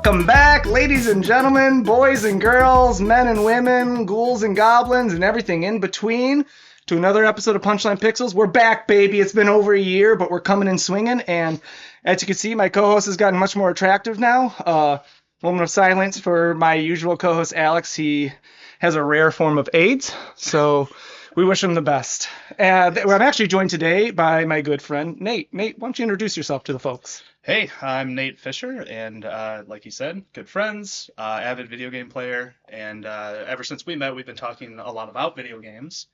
Welcome back, ladies and gentlemen, boys and girls, men and women, ghouls and goblins, and everything in between, to another episode of Punchline Pixels. We're back, baby. It's been over a year, but we're coming and swinging, and as you can see, my co-host has gotten much more attractive now. Moment of silence for my usual co-host, Alex. He has a rare form of AIDS, so we wish him the best. And I'm actually joined today by my good friend, Nate. Nate, why don't you introduce yourself to the folks? Hey, I'm Nate Fischer, and like you said, good friends, avid video game player, and ever since we met, we've been talking a lot about video games.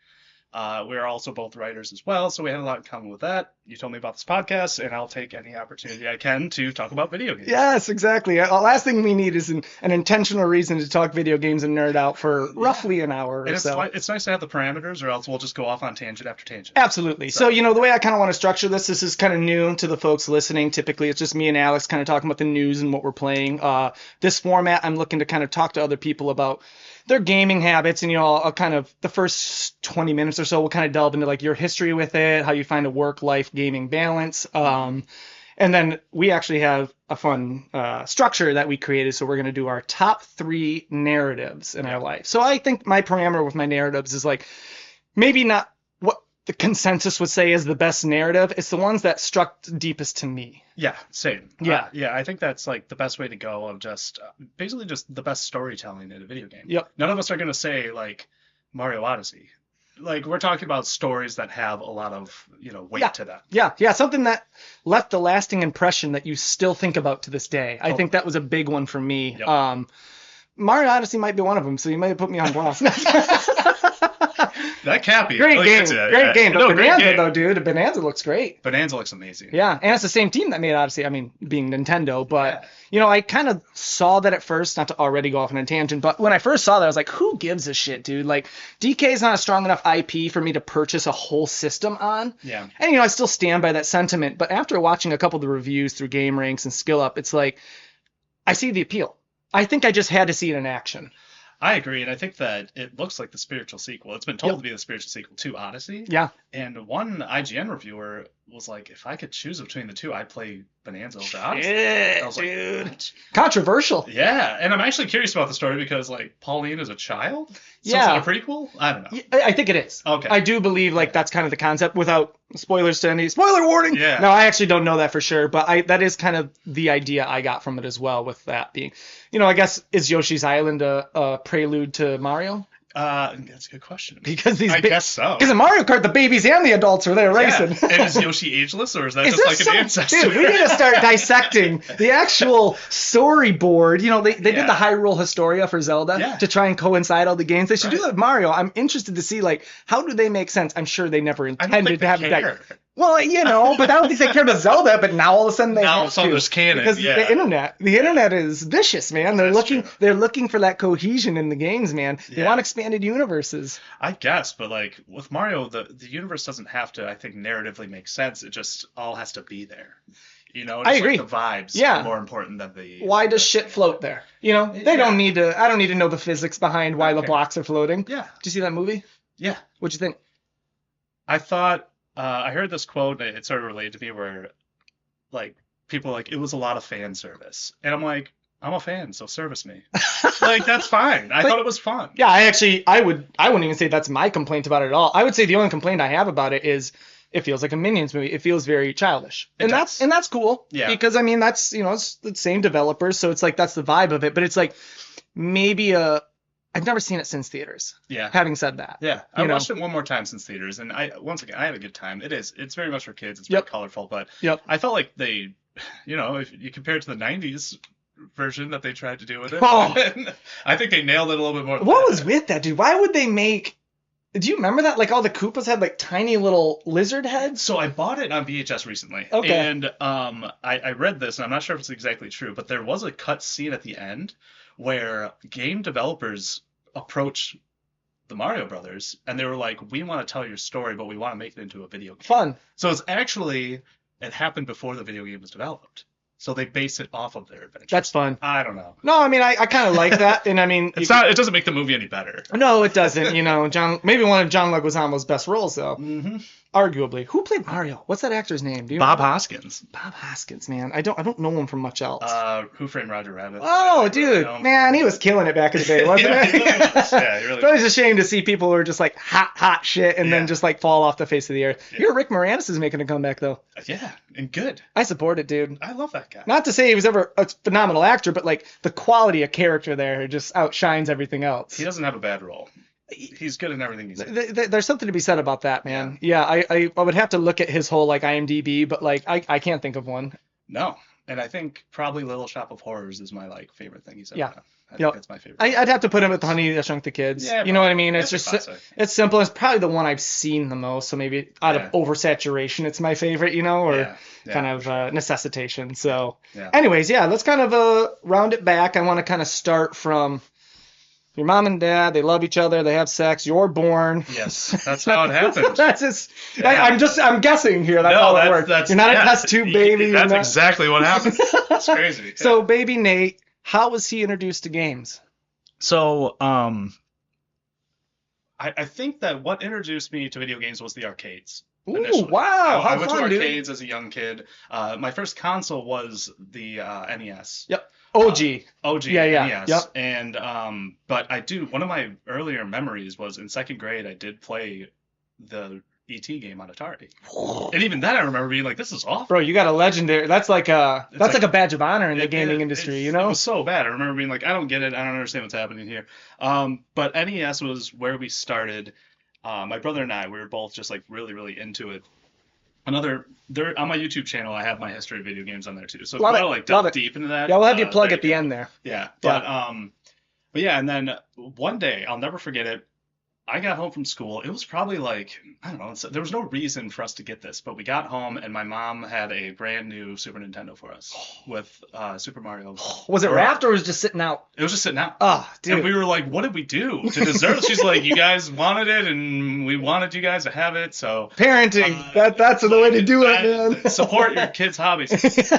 We're also both writers as well, so we had a lot in common with that. You told me about this podcast, and I'll take any opportunity I can to talk about video games. Yes, exactly. The last thing we need is an intentional reason to talk video games and nerd out for roughly an hour or so. It's nice to have the parameters, or else we'll just go off on tangent after tangent. Absolutely. So, the way I kind of want to structure this is kind of new to the folks listening. Typically, it's just me and Alex kind of talking about the news and what we're playing. This format, I'm looking to kind of talk to other people about their gaming habits, and I'll kind of the first 20 minutes or so we'll kind of delve into like your history with it, how you find a work-life gaming balance, and then we actually have a fun structure that we created. So we're going to do our top 3 narratives in our life. So I think my parameter with my narratives is like maybe not what the consensus would say is the best narrative. It's the ones that struck deepest to me. Yeah, same. Yeah. I think that's like the best way to go of just basically just the best storytelling in a video game. Yep. None of us are going to say like Mario Odyssey. Like we're talking about stories that have a lot of, weight to them. Yeah, something that left a lasting impression that you still think about to this day. I think that was a big one for me. Yep. Mario Odyssey might be one of them, so you might have put me on blast. That can't be. Great game. Great game. But Bonanza, though, dude. Bonanza looks great. Bonanza looks amazing. Yeah, and it's the same team that made Odyssey. I mean, being Nintendo. But, I kind of saw that at first, not to already go off on a tangent, but when I first saw that, I was like, who gives a shit, dude? Like, DK is not a strong enough IP for me to purchase a whole system on. Yeah. And, I still stand by that sentiment. But after watching a couple of the reviews through Game Ranks and Skill Up, it's like, I see the appeal. I think I just had to see it in action. I agree, and I think that it looks like the spiritual sequel. It's been told to be the spiritual sequel to Odyssey. Yeah. And one IGN reviewer was like, if I could choose between the two, I'd play Bonanza over Odyssey. Shit, I was dude. Like, controversial. Yeah, and I'm actually curious about the story because, like, Pauline is a child? So yeah. Is it a prequel? I don't know. I think it is. Okay. I do believe, that's kind of the concept without spoilers to any. Spoiler warning! Yeah. No, I actually don't know that for sure, but that is kind of the idea I got from it as well, with that being, I guess, is Yoshi's Island a prelude to Mario? That's a good question. Because I guess so. Because in Mario Kart, the babies and the adults are there racing. And is Yoshi ageless, or is that just like an ancestor? Dude, we need to start dissecting the actual storyboard. They did the Hyrule Historia for Zelda to try and coincide all the games. They should do that with Mario. I'm interested to see, how do they make sense? I'm sure they never intended to have that. Well, but I don't think they cared about Zelda, but now all of a sudden they have to. There's canon. Because the internet is vicious, man. They're looking for that cohesion in the games, man. They want expanded universes. I guess, but with Mario, the universe doesn't have to, I think, narratively make sense. It just all has to be there. I agree. The vibes are more important than the... Why does shit float there? They don't need to... I don't need to know the physics behind why the blocks are floating. Yeah. Did you see that movie? Yeah. What'd you think? I thought... I heard this quote, it sort of related to me, where, people it was a lot of fan service. And I'm like, I'm a fan, so service me. That's fine. I thought it was fun. Yeah, I wouldn't even say that's my complaint about it at all. I would say the only complaint I have about it is it feels like a Minions movie. It feels very childish. And that's cool. Yeah. Because, that's, it's the same developers, so it's that's the vibe of it. But it's maybe I've never seen it since theaters. Yeah. Having said that. Yeah. I watched it one more time since theaters, and I had a good time. It's very much for kids. It's very colorful, but I felt like they, if you compare it to the 90s version that they tried to do with it, I think they nailed it a little bit more. What was with that, dude? Why would they make... Do you remember that? All the Koopas had tiny little lizard heads? So I bought it on VHS recently. Okay. And I read this, and I'm not sure if it's exactly true, but there was a cut scene at the end where game developers approached the Mario Brothers, and they were like, we want to tell your story, but we want to make it into a video game. Fun. So it's actually, it happened before the video game was developed. So they base it off of their adventures. That's fun. I don't know. No, I mean, I kind of like that. And I mean, It's not. It doesn't make the movie any better. no, it doesn't. You know, maybe one of John Leguizamo's best roles, though. Mm-hmm. Arguably. Who played Mario? What's that actor's name? Do you Bob know? Hoskins. Bob Hoskins, man. I don't know him from much else. Who Framed Roger Rabbit? Oh, dude, man, he was killing it back in the day, wasn't Yeah, he? he really was. Yeah, he really It's always a shame to see people who are just like hot shit and then Yeah. just like fall off the face of the earth. Yeah. Your Rick Moranis is making a comeback though. Yeah, and good. I support it, dude. I love that guy. Not to say he was ever a phenomenal actor, but like the quality of character there just outshines everything else. He doesn't have a bad role. He's good in everything he's in. There's something to be said about that, man. Yeah, I would have to look at his whole like IMDb, but like I can't think of one. No, and I think probably Little Shop of Horrors is my like favorite thing he's ever done. I think Yep. that's my favorite. I'd have to put him with Honey I Shrunk the Kids. Yeah, you know what I mean? it's It's a just classic. it's simple. It's probably the one I've seen the most, so maybe out Yeah. of oversaturation, it's my favorite, you know, or Yeah, kind of necessitation. So, Yeah. anyways, yeah, let's kind of round it back. I want to kind of start from your mom and dad. They love each other. They have sex. You're born. Yes, that's how it happened. That's just. Yeah. I'm guessing here. That's how it works. You're not a test tube baby. That's exactly what happened. That's crazy. So, baby Nate, how was he introduced to games? So, I think that what introduced me to video games was the arcades. Ooh, Initially. wow! I How went fun, to dude. arcades as a young kid. My first console was the NES. Yep. OG. OG Yeah. NES. Yep. And but one of my earlier memories was in second grade I did play the E.T. game on Atari. And even then I remember being like, this is awful. Bro, you got a legendary. That's like a like- a badge of honor in the gaming industry, you It know? was so bad. I remember being like, I don't get it. I don't understand what's happening here. But NES was where we started. My brother and I, we were both just like really, really into it. On my YouTube channel, I have my history of video games on there too. So if you Love want it, to like love delve it. deep into that. Yeah, we'll have you plug there at the go. end there. Yeah. But yeah, and then one day, I'll never forget it. I got home from school. It was probably like, I don't know, there was no reason for us to get this, but we got home and my mom had a brand new Super Nintendo for us with Super Mario. Was it wrapped or was it just sitting out? It was just sitting out. Oh, dude. And we were like, what did we do to deserve it? She's like, you guys wanted it and we wanted you guys to have it, so. Parenting. That's the way to do it, man. Support your kids' hobbies.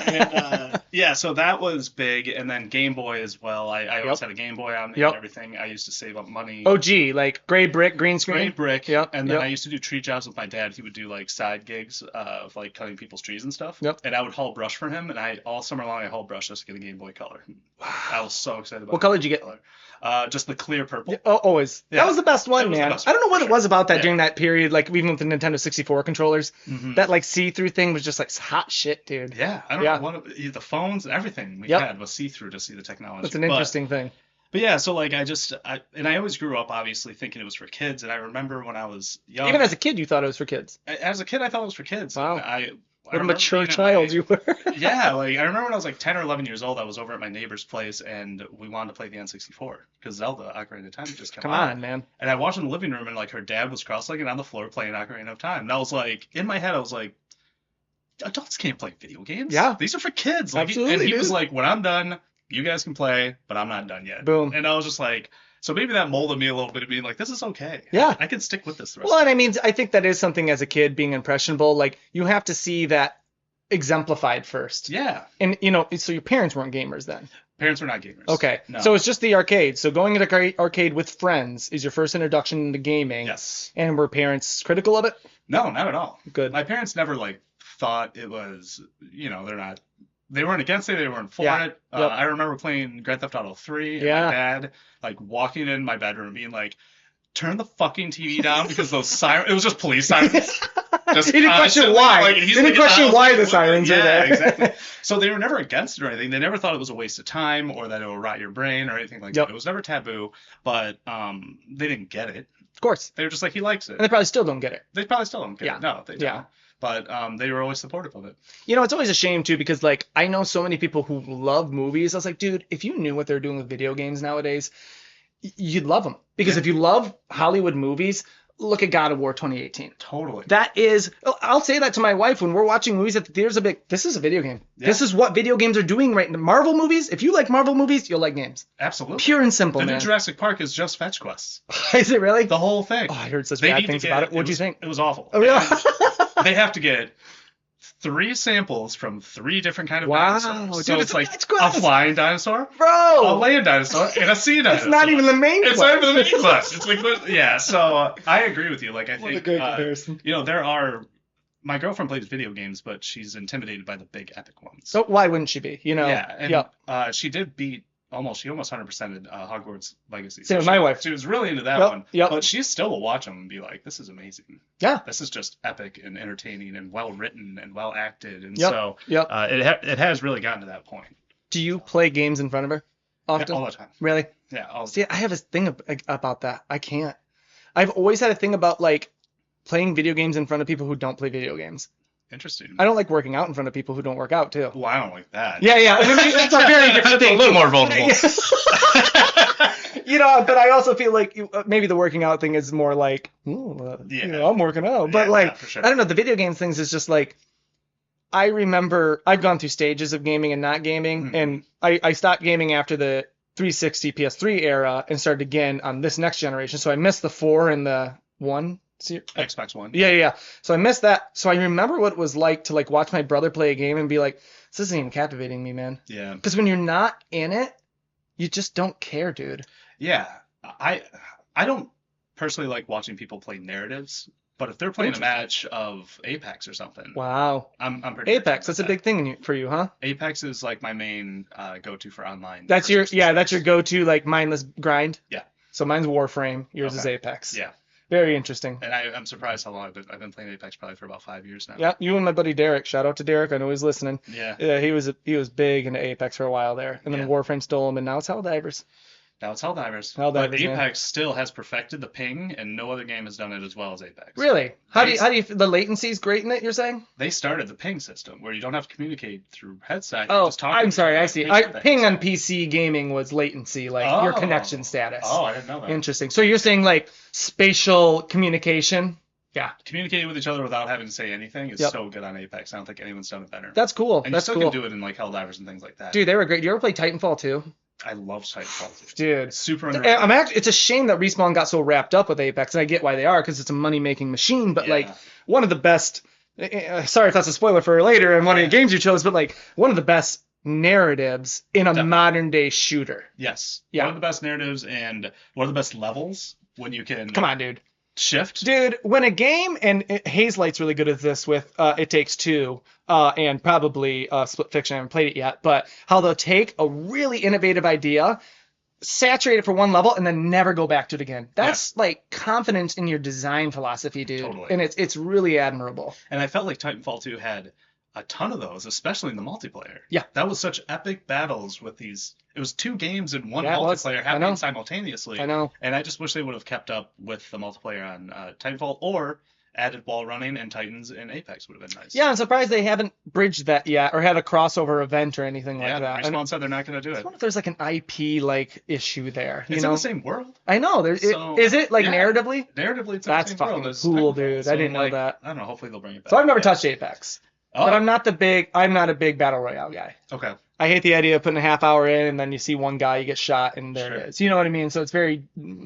And, yeah, so that was big. And then Game Boy as well. I always had a Game Boy on me and everything. I used to save up money. OG, like gray brick, green screen. Gray brick. Yep. And then I used to do tree jobs with my dad. He would do like side gigs of like cutting people's trees and stuff. Yep. And I would haul brush for him. And all summer long I hauled brush just to get a Game Boy Color. I was so excited about it. What color did you get? Just the clear purple. Oh, always. Yeah. That was the best one, It was the man. best I don't know one, what for it was sure. about that Yeah. during that period, like even with the Nintendo 64 controllers. Mhm. That like see-through thing was just like hot shit, dude. Yeah, I don't know what the phones and everything we had was see-through to see the technology. That's an interesting thing. But yeah, so like I always grew up obviously thinking it was for kids, and I remember when I was young. Even as a kid, you thought it was for kids. As a kid, I thought it was for kids. Wow. I What a remember mature being at child you were. Yeah, like I remember when I was like 10 or 11 years old, I was over at my neighbor's place and we wanted to play the N64 because Zelda Ocarina of Time had just come out. on, man. And I watched in the living room and like her dad was cross-legged on the floor playing Ocarina of Time. And I was like, in my head, I was like, adults can't play video games. Yeah. These are for kids. Like, Absolutely, and he was dude. like, when I'm done, you guys can play, but I'm not done yet. Boom. And I was just like, so maybe that molded me a little bit of being like, this is okay. Yeah. I can stick with this the rest Well, and I mean, I think that is something as a kid being impressionable. Like you have to see that exemplified first. Yeah. And you know, so your parents weren't gamers then. Parents were not gamers. Okay. No. So it's just the arcade. So going into arcade with friends is your first introduction into gaming. Yes. And were parents critical of it? No, not at all. Good. My parents never like thought it was, they weren't against it, they weren't for Yeah. it. Yep. I remember playing Grand Theft Auto 3 and Yeah. my dad like walking in my bedroom and being like, turn the fucking TV down because those sirens, it was just police sirens. Just He didn't question constantly, why. Like, He he's didn't like, question I was why like, the sirens are there. Exactly. So they were never against it or anything. They never thought it was a waste of time or that it would rot your brain or anything like Yep. that. It was never taboo, but they didn't get it. Of course. They were just like, he likes it. And they probably still don't get it. They probably still don't get Yeah. it. No, they don't. Yeah. But they were always supportive of it. You know, it's always a shame too because like I know so many people who love movies. I was like, dude, if you knew what they're doing with video games nowadays, you'd love them. Because if you love Hollywood movies, look at God of War 2018. Totally. That is, I'll say that to my wife when we're watching movies at the theaters. I'll be like, this is a video game. Yeah. This is what video games are doing right now. Marvel movies, if you like Marvel movies, you'll like games. Absolutely. Pure and simple, The new man. Jurassic Park is just fetch quests. Is it really? The whole thing. Oh, I heard such They bad need to things get about it. What'd you think? It was awful. Oh, really? They have to get 3 samples from 3 different kind of Wow, dinosaurs. dude, So it's like that's a gross. flying dinosaur, a Bro, land dinosaur, and a sea dinosaur. it's not even the main It's quest. not even the main quest. It's like, yeah. So I agree with you. Like, I What a think great comparison. there are. My girlfriend plays video games, but she's intimidated by the big epic ones. So why wouldn't she be? Yeah, and Yep. she did beat she almost 100%ed Hogwarts Legacy. Same with my wife. She was really into that Yep, one. yep. But she still will watch them and be like, "This is amazing. Yeah. This is just epic and entertaining and well written and well acted." And Yep, so yep. it has really gotten to that point. Do you play games in front of her often? All the time. Really? Yeah. See, I have a thing about that. I can't. I've always had a thing about like playing video games in front of people who don't play video games. Interesting. I don't like working out in front of people who don't work out too. Well, I don't like that. Yeah. I mean, it's a very different thing. A little more vulnerable. But I also feel like maybe the working out thing is more like, I'm working out. But like, for sure. I don't know. The video games things is just like, I remember I've gone through stages of gaming and not gaming, and I stopped gaming after the 360 PS3 era and started again on this next generation. So I missed the 4 and the 1. Xbox One. Yeah. So I missed that. So I remember what it was like to like watch my brother play a game and be like, this isn't even captivating me, man. Yeah. Because when you're not in it, you just don't care, dude. Yeah. I don't personally like watching people play narratives, but if they're playing a match of Apex or something, wow, I'm pretty Apex. That's a big thing for you, huh? Apex is like my main go-to for online. That's your go-to like mindless grind. Yeah. So mine's Warframe. Yours is Apex. Yeah. Very interesting. And I'm surprised how long I've been playing Apex, probably for about 5 years now. Yeah, you and my buddy Derek. Shout out to Derek. I know he's listening. Yeah. He was big into Apex for a while there, and then Warframe stole him, and now it's Helldivers. Now it's Helldivers. Helldivers, but Apex man. still has perfected the ping, and no other game has done it as well as Apex. Really? How do you the latency's great in it? You're saying? They started the ping system where you don't have to communicate through headset. Oh, just talk I'm sorry. I see. Ping on PC gaming was latency, like your connection status. Oh, I didn't know that. Interesting. So you're saying like spatial communication? Yeah. Communicating with each other without having to say anything is so good on Apex. I don't think anyone's done it better. That's cool. And That's you still cool. can do it in like Helldivers and things like that. Dude, they were great. Do you ever play Titanfall 2? I love Titanfall. Dude, super underrated. It's a shame that Respawn got so wrapped up with Apex, and I get why they are because it's a money-making machine. But like one of the best. Sorry if that's a spoiler for later and one of the games you chose, but like one of the best narratives in a modern-day shooter. Yes. Yeah. One of the best narratives and one of the best levels when you can. Come on, dude. Shift. Dude, when a game, and Hazelight's really good at this with It Takes Two, and probably Split Fiction, I haven't played it yet, but how they'll take a really innovative idea, saturate it for one level, and then never go back to it again. That's like confidence in your design philosophy, dude. Totally. And it's really admirable. And I felt like Titanfall 2 had a ton of those, especially in the multiplayer. Yeah. That was such epic battles with these. It was 2 games in one Yeah, it was. multiplayer happening simultaneously. I know. And I just wish they would have kept up with the multiplayer on Titanfall or added wall running and Titans and Apex would have been nice. Yeah, I'm surprised they haven't bridged that yet or had a crossover event or anything like that. Respawn said they're not going to do I it. wonder if there's like an IP like issue there. It's in the same world. I know. Is it like narratively? Narratively, it's in That's the same world. fucking as cool, Titanfall. dude. So, I didn't know that. I don't know. Hopefully they'll bring it back. So I've never touched Apex. Oh. But I'm not a big battle royale guy. Okay. I hate the idea of putting a half hour in and then you see one guy, you get shot, and there it is. You know what I mean? So it's very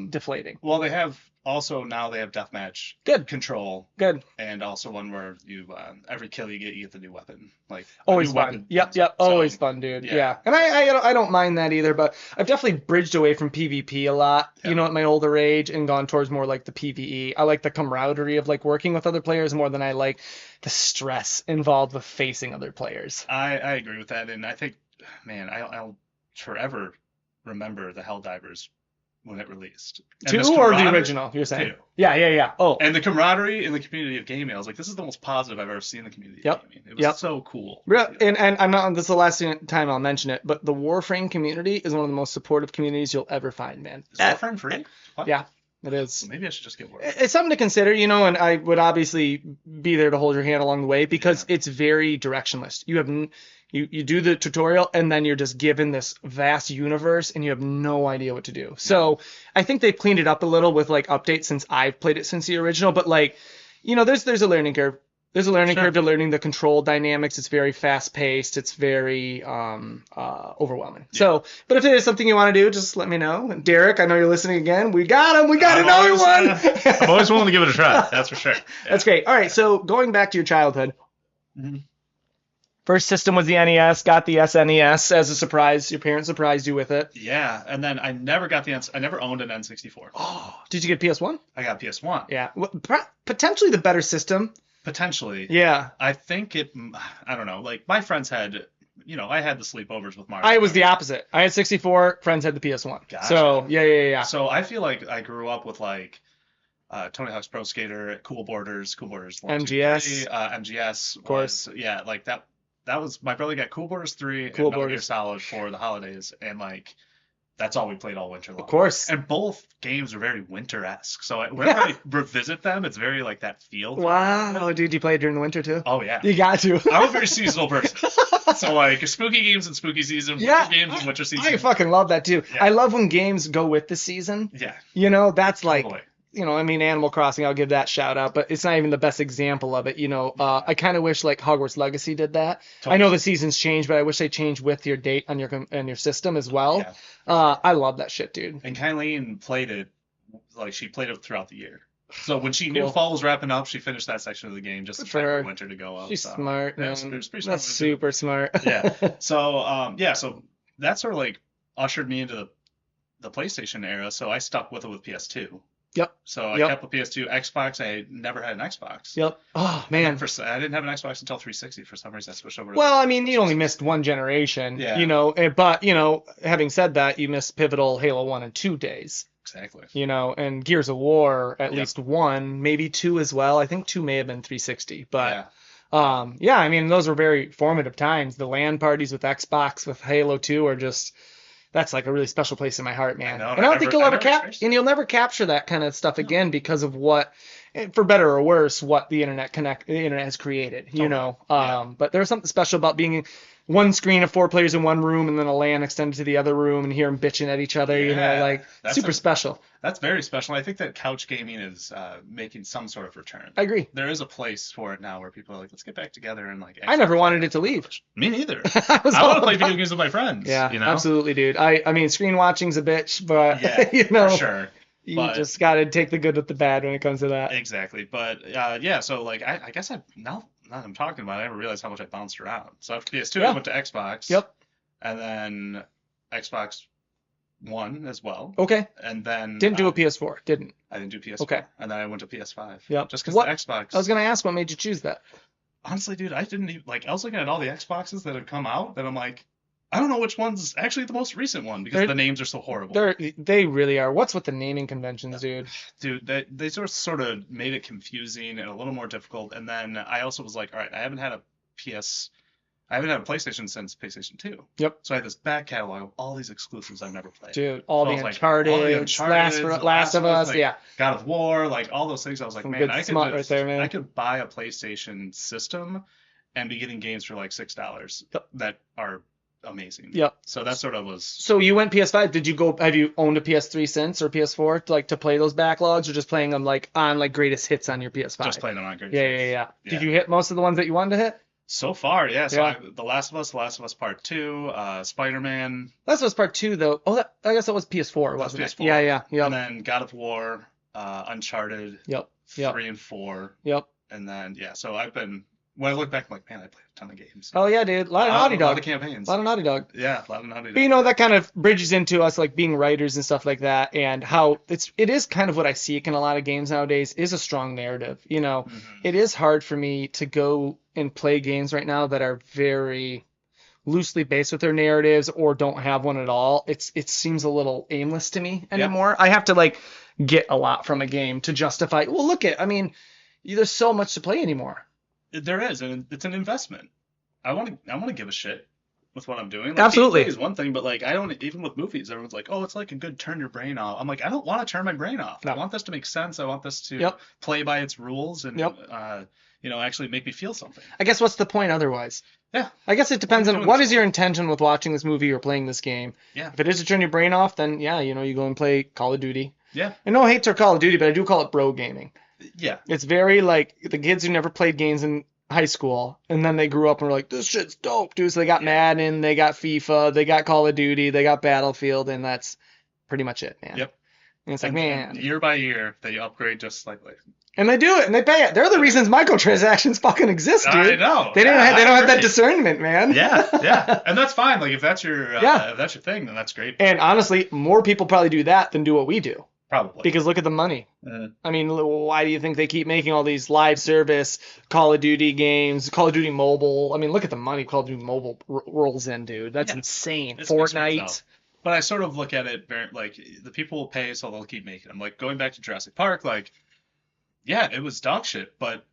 deflating. Well, they have deathmatch control. Good. And also one where you every kill you get the new weapon. Like always new fun. Weapon. Yep. Always fun, dude. Yeah. And I don't mind that either, but I've definitely bridged away from PvP a lot. Yeah. You know, at my older age, and gone towards more like the PvE. I like the camaraderie of like working with other players more than I like the stress involved with facing other players. I agree with that, and I think, man, I'll forever remember the Helldivers when it released. 2 or the original, you're saying? 2. Yeah. Oh. And the camaraderie in the community of gaming, I was like, this is the most positive I've ever seen in the community of gaming. It was so cool. And I'm not, this is the last time I'll mention it, but the Warframe community is one of the most supportive communities you'll ever find, man. Is Warframe free? What? Yeah. It is. Well, maybe I should just get Warframe. It's something to consider, you know, and I would obviously be there to hold your hand along the way because it's very directionless. You do the tutorial and then you're just given this vast universe and you have no idea what to do. So I think they've cleaned it up a little with like updates since I've played it since the original, but like, you know, there's a learning curve. There's a learning curve to learning the control dynamics. It's very fast paced. It's very overwhelming. Yeah. So, but if it is something you want to do, just let me know. And Derek, I know you're listening again. We got him. We got another one. I'm always willing to give it a try. That's for sure. Yeah. That's great. All right. So going back to your childhood, Mhm. First system was the NES. Got the SNES as a surprise. Your parents surprised you with it. Yeah, and then I never got I never owned an N64. Oh, did you get PS1? I got PS1. Yeah, well, potentially the better system. Potentially. Yeah, I think I don't know. Like my friends had, I had the sleepovers with Mario. I was the opposite. I had 64. Friends had the PS1. Gotcha. So yeah. So I feel like I grew up with like Tony Hawk's Pro Skater, Cool Borders 1, MGS. 2, 3, MGS. Of course. Yeah, like that. That was my brother got Cool Borders 3 Cool and Metal Gear Borders. Solid for the holidays, and like that's all we played all winter long. Of course. And both games are very winter-esque. So whenever I revisit them, it's very like that feel. Wow, dude, you played during the winter too? Oh yeah. You got to. I'm a very seasonal person. So like spooky games in spooky season, winter games in winter season. I fucking love that too. Yeah. I love when games go with the season. Yeah. That's like, Totally. I mean, Animal Crossing, I'll give that shout out, but it's not even the best example of it. I kind of wish like Hogwarts Legacy did that. Totally. I know the seasons change, but I wish they changed with your date on your system as well. Yeah. I love that shit, dude. And Kylie played it, like she played it throughout the year. So when she knew Cool. fall was wrapping up, she finished that section of the game just in time for winter to go up. She's so. smart, Yeah, man. it's pretty smart. That's super smart. Yeah. So so that sort of like ushered me into the PlayStation era. So I stuck with it with PS2. Yep. So I Yep. kept with PS2. Xbox, I never had an Xbox. Yep. Oh man. I didn't have an Xbox until 360 for some reason. I switched over to Well, I mean, you only missed one generation. Yeah. But having said that, you missed pivotal Halo 1 and 2 days. Exactly. And Gears of War, at Yep. least 1, maybe 2 as well. I think 2 may have been 360. But Yeah. I mean, those were very formative times. The LAN parties with Xbox, with Halo 2 are just, that's like a really special place in my heart, man. I know, And I don't think you'll never capture capture that kind of stuff again because of what, for better or worse, what the internet has created, But there's something special about being one screen of 4 players in one room and then a LAN extended to the other room and hear them bitching at each other, that's super special. That's very special. I think that couch gaming is making some sort of return. I agree. There is a place for it now where people are like, let's get back together and like. I never wanted it to leave. Me neither. I I want to play video games with my friends. Yeah, absolutely, dude. I mean, screen watching's a bitch, but for sure. You just got to take the good with the bad when it comes to that. Exactly. But so like I guess now that I'm talking about it, I never realized how much I bounced around. So after PS2, I went to Xbox. Yep. And then Xbox One as well. Okay. And then didn't do a PS4. Didn't. I didn't do PS4. Okay. And then I went to PS5. Yep. Just because the Xbox. I was gonna ask what made you choose that. Honestly, dude, I didn't even I was looking at all the Xboxes that had come out, and I'm like, I don't know which one's actually the most recent one because the names are so horrible. They really are. What's with the naming conventions, dude? Dude, they sort of made it confusing and a little more difficult. And then I also was like, all right, I haven't had a PlayStation since PlayStation 2. Yep. So I had this back catalog of all these exclusives I've never played. Dude, all the Uncharted, Last of Us, yeah. God of War, like all those things. I was like, man, I could buy a PlayStation system and be getting games for like $6 that are amazing. Yep. So that sort of was. So you went PS5. Have you owned a PS3 since or PS4 to play those backlogs, or just playing them on greatest hits on your PS5? Just playing them on greatest hits. Yeah. Did you hit most of the ones that you wanted to hit? So far, yeah. So The Last of Us Part 2, Spider-Man. Last of Us Part 2 though. Oh, I guess that was PS4, wasn't it? PS4. Yeah. And then God of War, Uncharted. Yep. 3 and 4. Yep. And then so when I look back, I'm like, man, I played a ton of games. Oh yeah, dude. A lot of Naughty Dog. A lot of campaigns. A lot of Naughty Dog. Yeah, a lot of Naughty Dog. But that kind of bridges into us like being writers and stuff like that, and how it is kind of what I seek in a lot of games nowadays is a strong narrative. Mm-hmm. It is hard for me to go and play games right now that are very loosely based with their narratives or don't have one at all. It seems a little aimless to me anymore. Yep. I have to get a lot from a game to justify. Well, there's so much to play anymore. There is, and it's an investment. I want to give a shit with what I'm doing. Absolutely, gameplay is one thing, but I don't. Even with movies, everyone's like, "Oh, it's like a good turn your brain off." I'm like, I don't want to turn my brain off. No. I want this to make sense. I want this to play by its rules and actually make me feel something. I guess what's the point otherwise? Yeah. I guess it depends on what is your intention with watching this movie or playing this game. Yeah. If it is to turn your brain off, then you go and play Call of Duty. Yeah. And no hate to Call of Duty, but I do call it bro gaming. Yeah. It's very like the kids who never played games in high school and then they grew up and were like, this shit's dope, dude. So they got Madden, they got FIFA, they got Call of Duty, they got Battlefield, and that's pretty much it, man. Yep. And it's like, And man. year by year, they upgrade just slightly. And they do it, and they pay it. They're the reasons microtransactions fucking exist, dude. I know. They don't I have that agree. discernment, man. Yeah, and that's fine. Like if that's your thing, then that's great. And honestly, more people probably do that than do what we do. Probably. Because look at the money. I mean, why do you think they keep making all these live service Call of Duty games, Call of Duty Mobile? I mean, look at the money Call of Duty Mobile rolls in, dude. That's insane. Fortnite. But I sort of look at it very, like the people will pay, so they'll keep making them. Like going back to Jurassic Park, like yeah, it was dog shit, but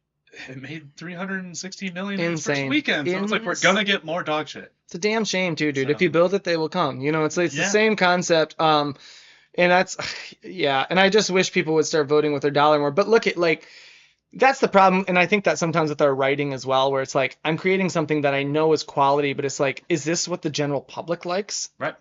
it made $360 million in its first weekend. So it's like we're gonna get more dog shit. It's a damn shame too, dude. So. If you build it, they will come. You know, it's the same concept. And that's and I just wish people would start voting with their dollar more. But look at that's the problem, and I think that sometimes with our writing as well, where it's like I'm creating something that I know is quality, but it's like, is this what the general public likes? Right.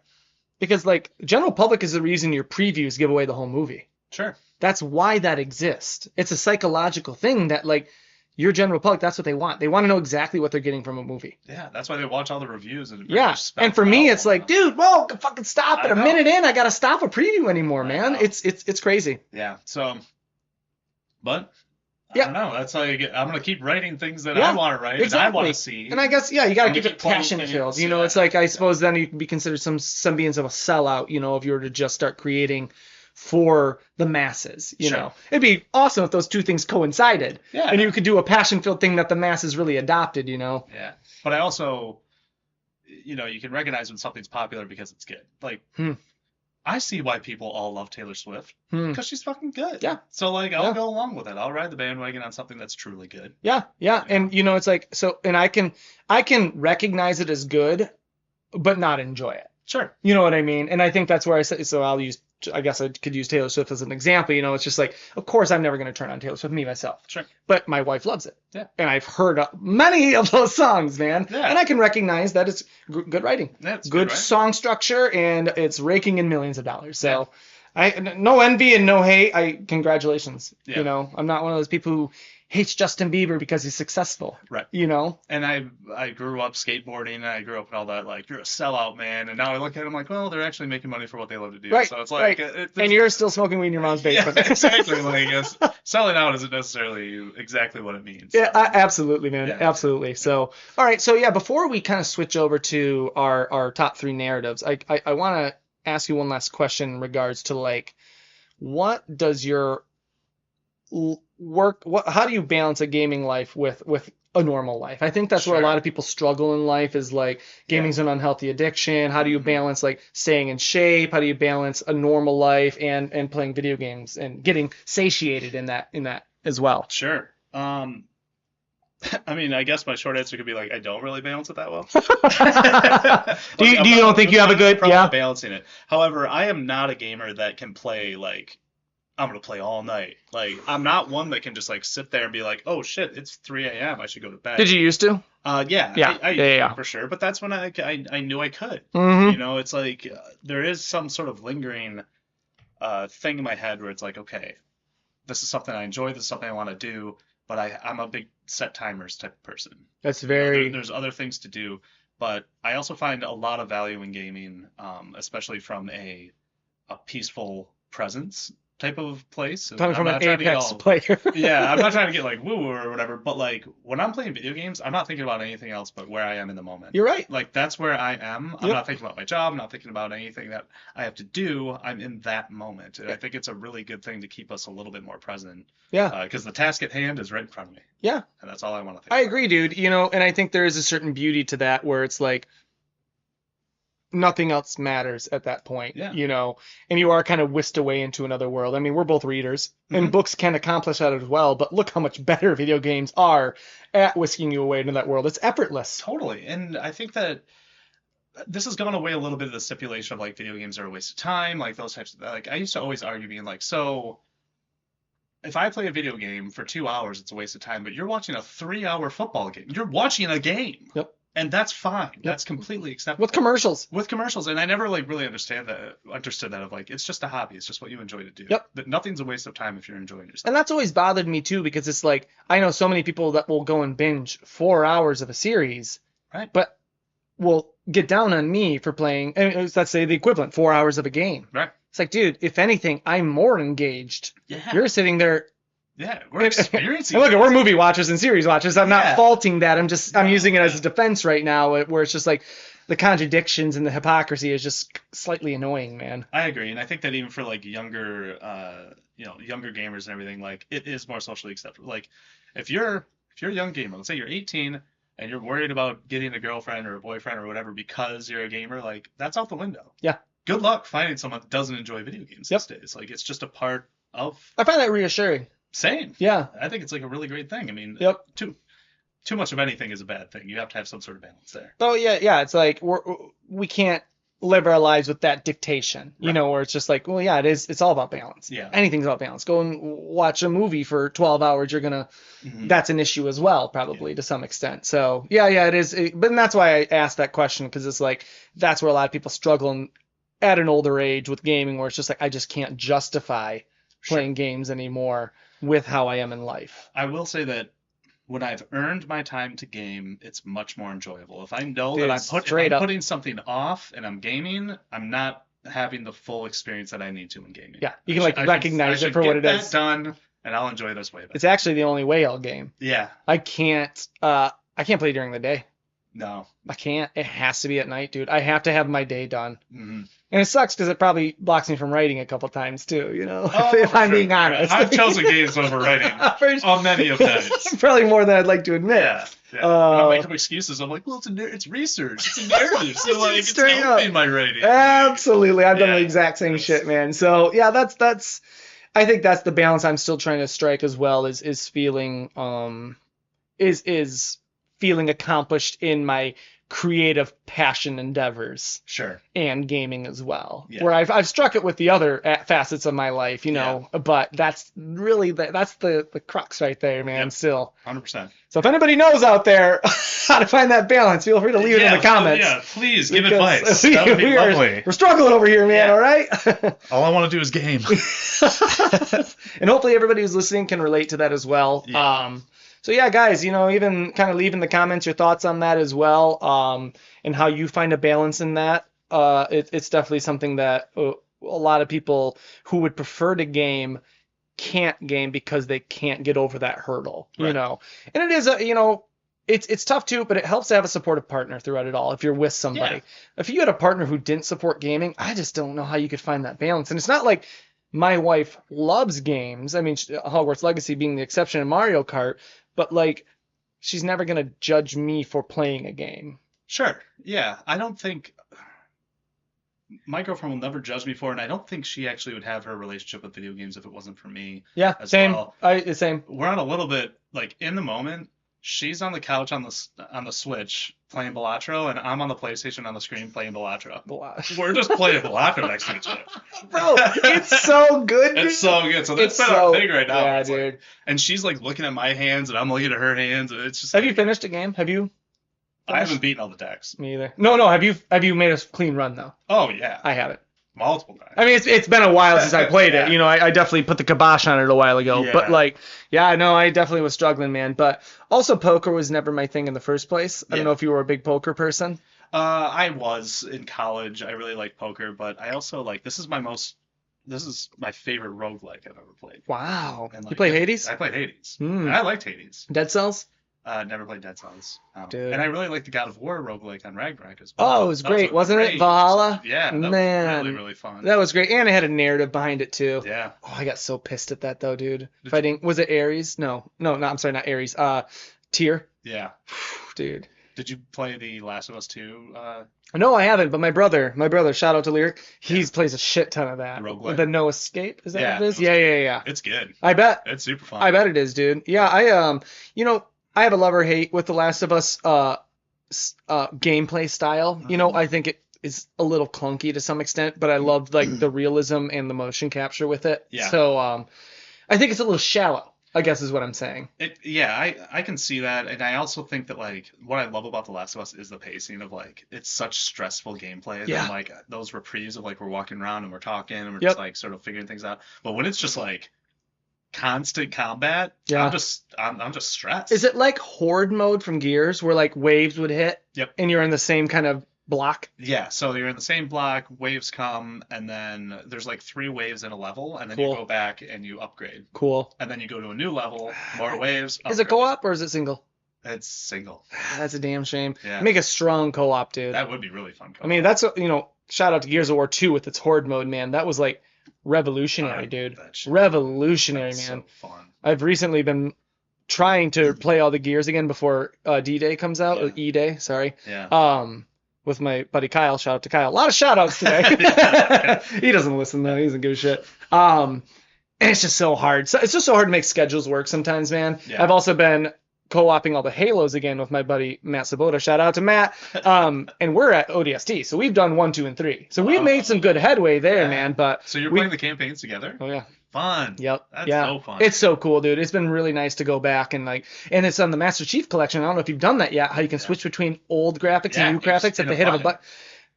Because like general public is the reason your previews give away the whole movie. Sure. That's why that exists. It's a psychological thing that like your general public, that's what they want. They want to know exactly what they're getting from a movie. Yeah, that's why they watch all the reviews. And and for me, it's like, dude, whoa, fucking stop it. A minute in, I gotta stop a preview anymore, man. It's crazy. Yeah. So, but I don't know. That's how you get. I'm gonna keep writing things that I want to write and I want to see. And I guess you gotta keep it passion filled. You know, it's like I suppose then you can be considered some beings of a sellout. You know, if you were to just start creating for the masses, you know, it'd be awesome if those two things coincided. Yeah. And you could do a passion-filled thing that the masses really adopted, you know. Yeah. But I also, you know, you can recognize when something's popular because it's good. Like, I see why people all love Taylor Swift because she's fucking good. Yeah. So like, I'll go along with it. I'll ride the bandwagon on something that's truly good. Yeah. Yeah. And you know, it's like and I can recognize it as good, but not enjoy it. Sure. You know what I mean? And I think that's where I guess I could use Taylor Swift as an example. You know, it's just like, of course, I'm never going to turn on Taylor Swift, me, myself. Sure. But my wife loves it. Yeah. And I've heard many of those songs, man. Yeah. And I can recognize that it's good writing. That's good song structure, and it's raking in millions of dollars. So no envy and no hate. Congratulations. Yeah. You know, I'm not one of those people who hates Justin Bieber because he's successful. Right. You know? And I grew up skateboarding, and I grew up in all that, like, you're a sellout, man. And now I look at them like, well, they're actually making money for what they love to do. Right. So it's like... and you're still smoking weed in your mom's basement. Yeah, exactly. Like, selling out isn't necessarily exactly what it means. Yeah, absolutely, man. Yeah. Absolutely. So, all right. So, yeah, before we kind of switch over to our top three narratives, I want to ask you one last question in regards to, like, what does your work, how do you balance a gaming life with a normal life? I think that's where a lot of people struggle in life, is like gaming's an unhealthy addiction. How do you balance like staying in shape? How do you balance a normal life and playing video games and getting satiated in that as well? Sure. I mean, I guess my short answer could be like, I don't really balance it that well. do you don't think you have a good balancing it? However, I am not a gamer that can play like, I'm going to play all night. Like, I'm not one that can just, like, sit there and be like, oh, shit, it's 3 a.m. I should go to bed. Did you used to? Yeah. I for sure. But that's when I knew I could. You know, it's like, there is some sort of lingering thing in my head where it's like, okay, this is something I enjoy. This is something I want to do. But I'm a big set timers type of person. That's very... You know, there's other things to do. But I also find a lot of value in gaming, especially from a peaceful presence type of place. Coming from an Apex player. Yeah, I'm not trying to get like woo or whatever, but like when I'm playing video games, I'm not thinking about anything else but where I am in the moment. You're right. Like that's where I am. I'm not thinking about my job. I'm not thinking about anything that I have to do. I'm in that moment. And I think it's a really good thing to keep us a little bit more present. Yeah. Because the task at hand is right in front of me. Yeah. And that's all I want to think about. I agree, dude. You know, and I think there is a certain beauty to that where it's like, nothing else matters at that point, you know, and you are kind of whisked away into another world. I mean, we're both readers, and books can accomplish that as well, but look how much better video games are at whisking you away into that world. It's effortless. Totally. And I think that this has gone away a little bit of the stipulation of, like, video games are a waste of time, like, those types of, like, I used to always argue being like, so if I play a video game for 2 hours, it's a waste of time, but you're watching a 3-hour football game. You're watching a game. Yep. And that's fine. Yep. That's completely acceptable. With commercials. With commercials. And I never like really understood that of like, it's just a hobby. It's just what you enjoy to do. Yep. But nothing's a waste of time if you're enjoying yourself. And that's always bothered me too, because it's like, I know so many people that will go and binge 4 hours of a series. Right. But will get down on me for playing, let's say the equivalent, 4 hours of a game. Right. It's like, dude, if anything, I'm more engaged. Yeah. You're sitting there. Yeah, we're experiencing. And look, we're movie watchers and series watchers. I'm not Yeah. faulting that. I'm using it as yeah. a defense right now, where it's just like the contradictions and the hypocrisy is just slightly annoying, man. I agree, and I think that even for like younger, younger gamers and everything, like it is more socially acceptable. Like if you're a young gamer, let's say you're 18 and you're worried about getting a girlfriend or a boyfriend or whatever because you're a gamer, like that's out the window. Yeah. Good luck finding someone that doesn't enjoy video games Yep. these days. Like it's just a part of. I find that reassuring. Same. Yeah. I think it's like a really great thing. I mean, Yep. Too much of anything is a bad thing. You have to have some sort of balance there. Oh yeah. It's like we can't live our lives with that dictation, Right. where it's just like, well, yeah, it is. It's all about balance. Yeah. Anything's about balance. Go and watch a movie for 12 hours. You're gonna. Mhm. That's an issue as well, probably to some extent. So yeah, it is. But that's why I asked that question, because it's like that's where a lot of people struggle at an older age with gaming, where it's just like I just can't justify playing games anymore with how I am in life. I will say that when I've earned my time to game, it's much more enjoyable. If I know Dude, that straight if I'm up. putting something off and I'm gaming, I'm not having the full experience that I need to in gaming. Yeah, you can recognize it for what it is. That done, and I'll enjoy this way better. It's actually the only way I'll game. Yeah. I can't play during the day. No. I can't. It has to be at night, dude. I have to have my day done. Mm-hmm. And it sucks because it probably blocks me from writing a couple times too, Oh, if I'm sure. being honest. I've chosen games over writing on many of nights. Probably more than I'd like to admit. Yeah. And I'll make up excuses. I'm like, well, it's research. It's a narrative. So like, it's Straight helping up. my writing. Absolutely. I've done Yeah. the exact same shit, man. So yeah, that's I think that's the balance I'm still trying to strike as well, is feeling is feeling accomplished in my creative passion endeavors Sure. and gaming as well. Yeah. Where I've struck it with the other facets of my life, but that's really that's the crux right there, man. Yep. Still. 100%. So if anybody knows out there how to find that balance, feel free to leave it in the comments. Yeah, please give Because advice. That would be lovely. We're struggling over here, man. Yeah. All right. All I want to do is game. And hopefully everybody who's listening can relate to that as well. Yeah. So yeah, guys, even kind of leave in the comments your thoughts on that as well, and how you find a balance in that. It's definitely something that a lot of people who would prefer to game can't game because they can't get over that hurdle, Right. And it is it's tough too, but it helps to have a supportive partner throughout it all if you're with somebody. Yeah. If you had a partner who didn't support gaming, I just don't know how you could find that balance. And it's not like my wife loves games. I mean, Hogwarts Legacy being the exception in Mario Kart, but like she's never going to judge me for playing a game. Sure. Yeah. I don't think my girlfriend will never judge me for it, and I don't think she actually would have her relationship with video games if it wasn't for me. Yeah, as same. well. Same. We're on a little bit like in the moment. She's on the couch on the Switch playing Balatro, and I'm on the PlayStation on the screen playing Balatro. We're just playing Balatro next to each other. Bro, it's so good, dude. It's so good. So that's It's been our so- thing right now. yeah, It's like- dude. and she's like looking at my hands, and I'm looking at her hands, and it's just. Have you finished a game? Have you? I haven't beaten all the decks. Me either. No. Have you made a clean run though? Oh yeah, I haven't. multiple times. I mean, it's been a while since I played Yeah. it. I definitely put the kibosh on it a while ago. Yeah. But I definitely was struggling, man. But also, poker was never my thing in the first place. I don't Yeah. know if you were a big poker person. I was in college. I really liked poker, but I also this is my favorite roguelike I've ever played. Wow. And, You play Hades? I played Hades. Hmm. And I liked Hades. Dead Cells? Never played Dead Cells. Dude. And I really liked the God of War roguelike on Ragnarok as well. Oh, it was That great, a wasn't it? great- Valhalla? Yeah, that Man. was really, really fun. That was great. And it had a narrative behind it, too. Yeah. Oh, I got so pissed at that, though, dude. Did Fighting. Was it Ares? No, I'm sorry, not Ares. Tyr. Yeah. Dude. Did you play the Last of Us 2? No, I haven't, but my brother, shout out to Lyric, he plays a shit ton of that. The roguelike? The No Escape, is that Yeah, what it is? No Yeah. It's good. I bet. It's super fun. I bet it is, dude. Yeah, I have a love or hate with The Last of Us gameplay style. I think it is a little clunky to some extent, but I love the realism and the motion capture with it. Yeah. So I think it's a little shallow, I guess is what I'm saying. I can see that, and I also think that what I love about The Last of Us is the pacing of it's such stressful gameplay. Yeah. And those reprieves of we're walking around and we're talking and we're Yep. just sort of figuring things out. But when it's just constant combat, Yeah. I'm just stressed. Is it like horde mode from Gears where waves would hit? Yep. And you're in the same kind of block. Yeah, so you're in the same block, waves come, and then there's like 3 waves in a level, and then you Cool. go back and you upgrade. Cool. And then you go to a new level, more waves, Is it upgrade. co-op or is it single? It's single. That's a damn shame. Yeah. Make a strong co-op, dude. That would be really fun. I mean, that's, shout out to Gears of War 2 with its horde mode, man. That was like revolutionary, dude. Revolutionary, man. So fun. I've recently been trying to play all the Gears again before D-Day comes out, or E-Day, sorry. Yeah. With my buddy Kyle. Shout out to Kyle. A lot of shout outs today. He doesn't listen though. He doesn't give a shit. And it's just so hard. So it's just so hard to make schedules work sometimes, man. Yeah. I've also been co-oping all the Halos again with my buddy Matt Sabota. Shout out to Matt. And we're at ODST, so we've done 1, 2, and 3. So we've made some good headway there, man. But so you're playing the campaigns together? Oh yeah. Fun. Yep. That's yeah. so fun. It's so cool, dude. It's been really nice to go back and and it's on the Master Chief Collection. I don't know if you've done that yet. How you can switch between old graphics and new graphics at the hit of a button.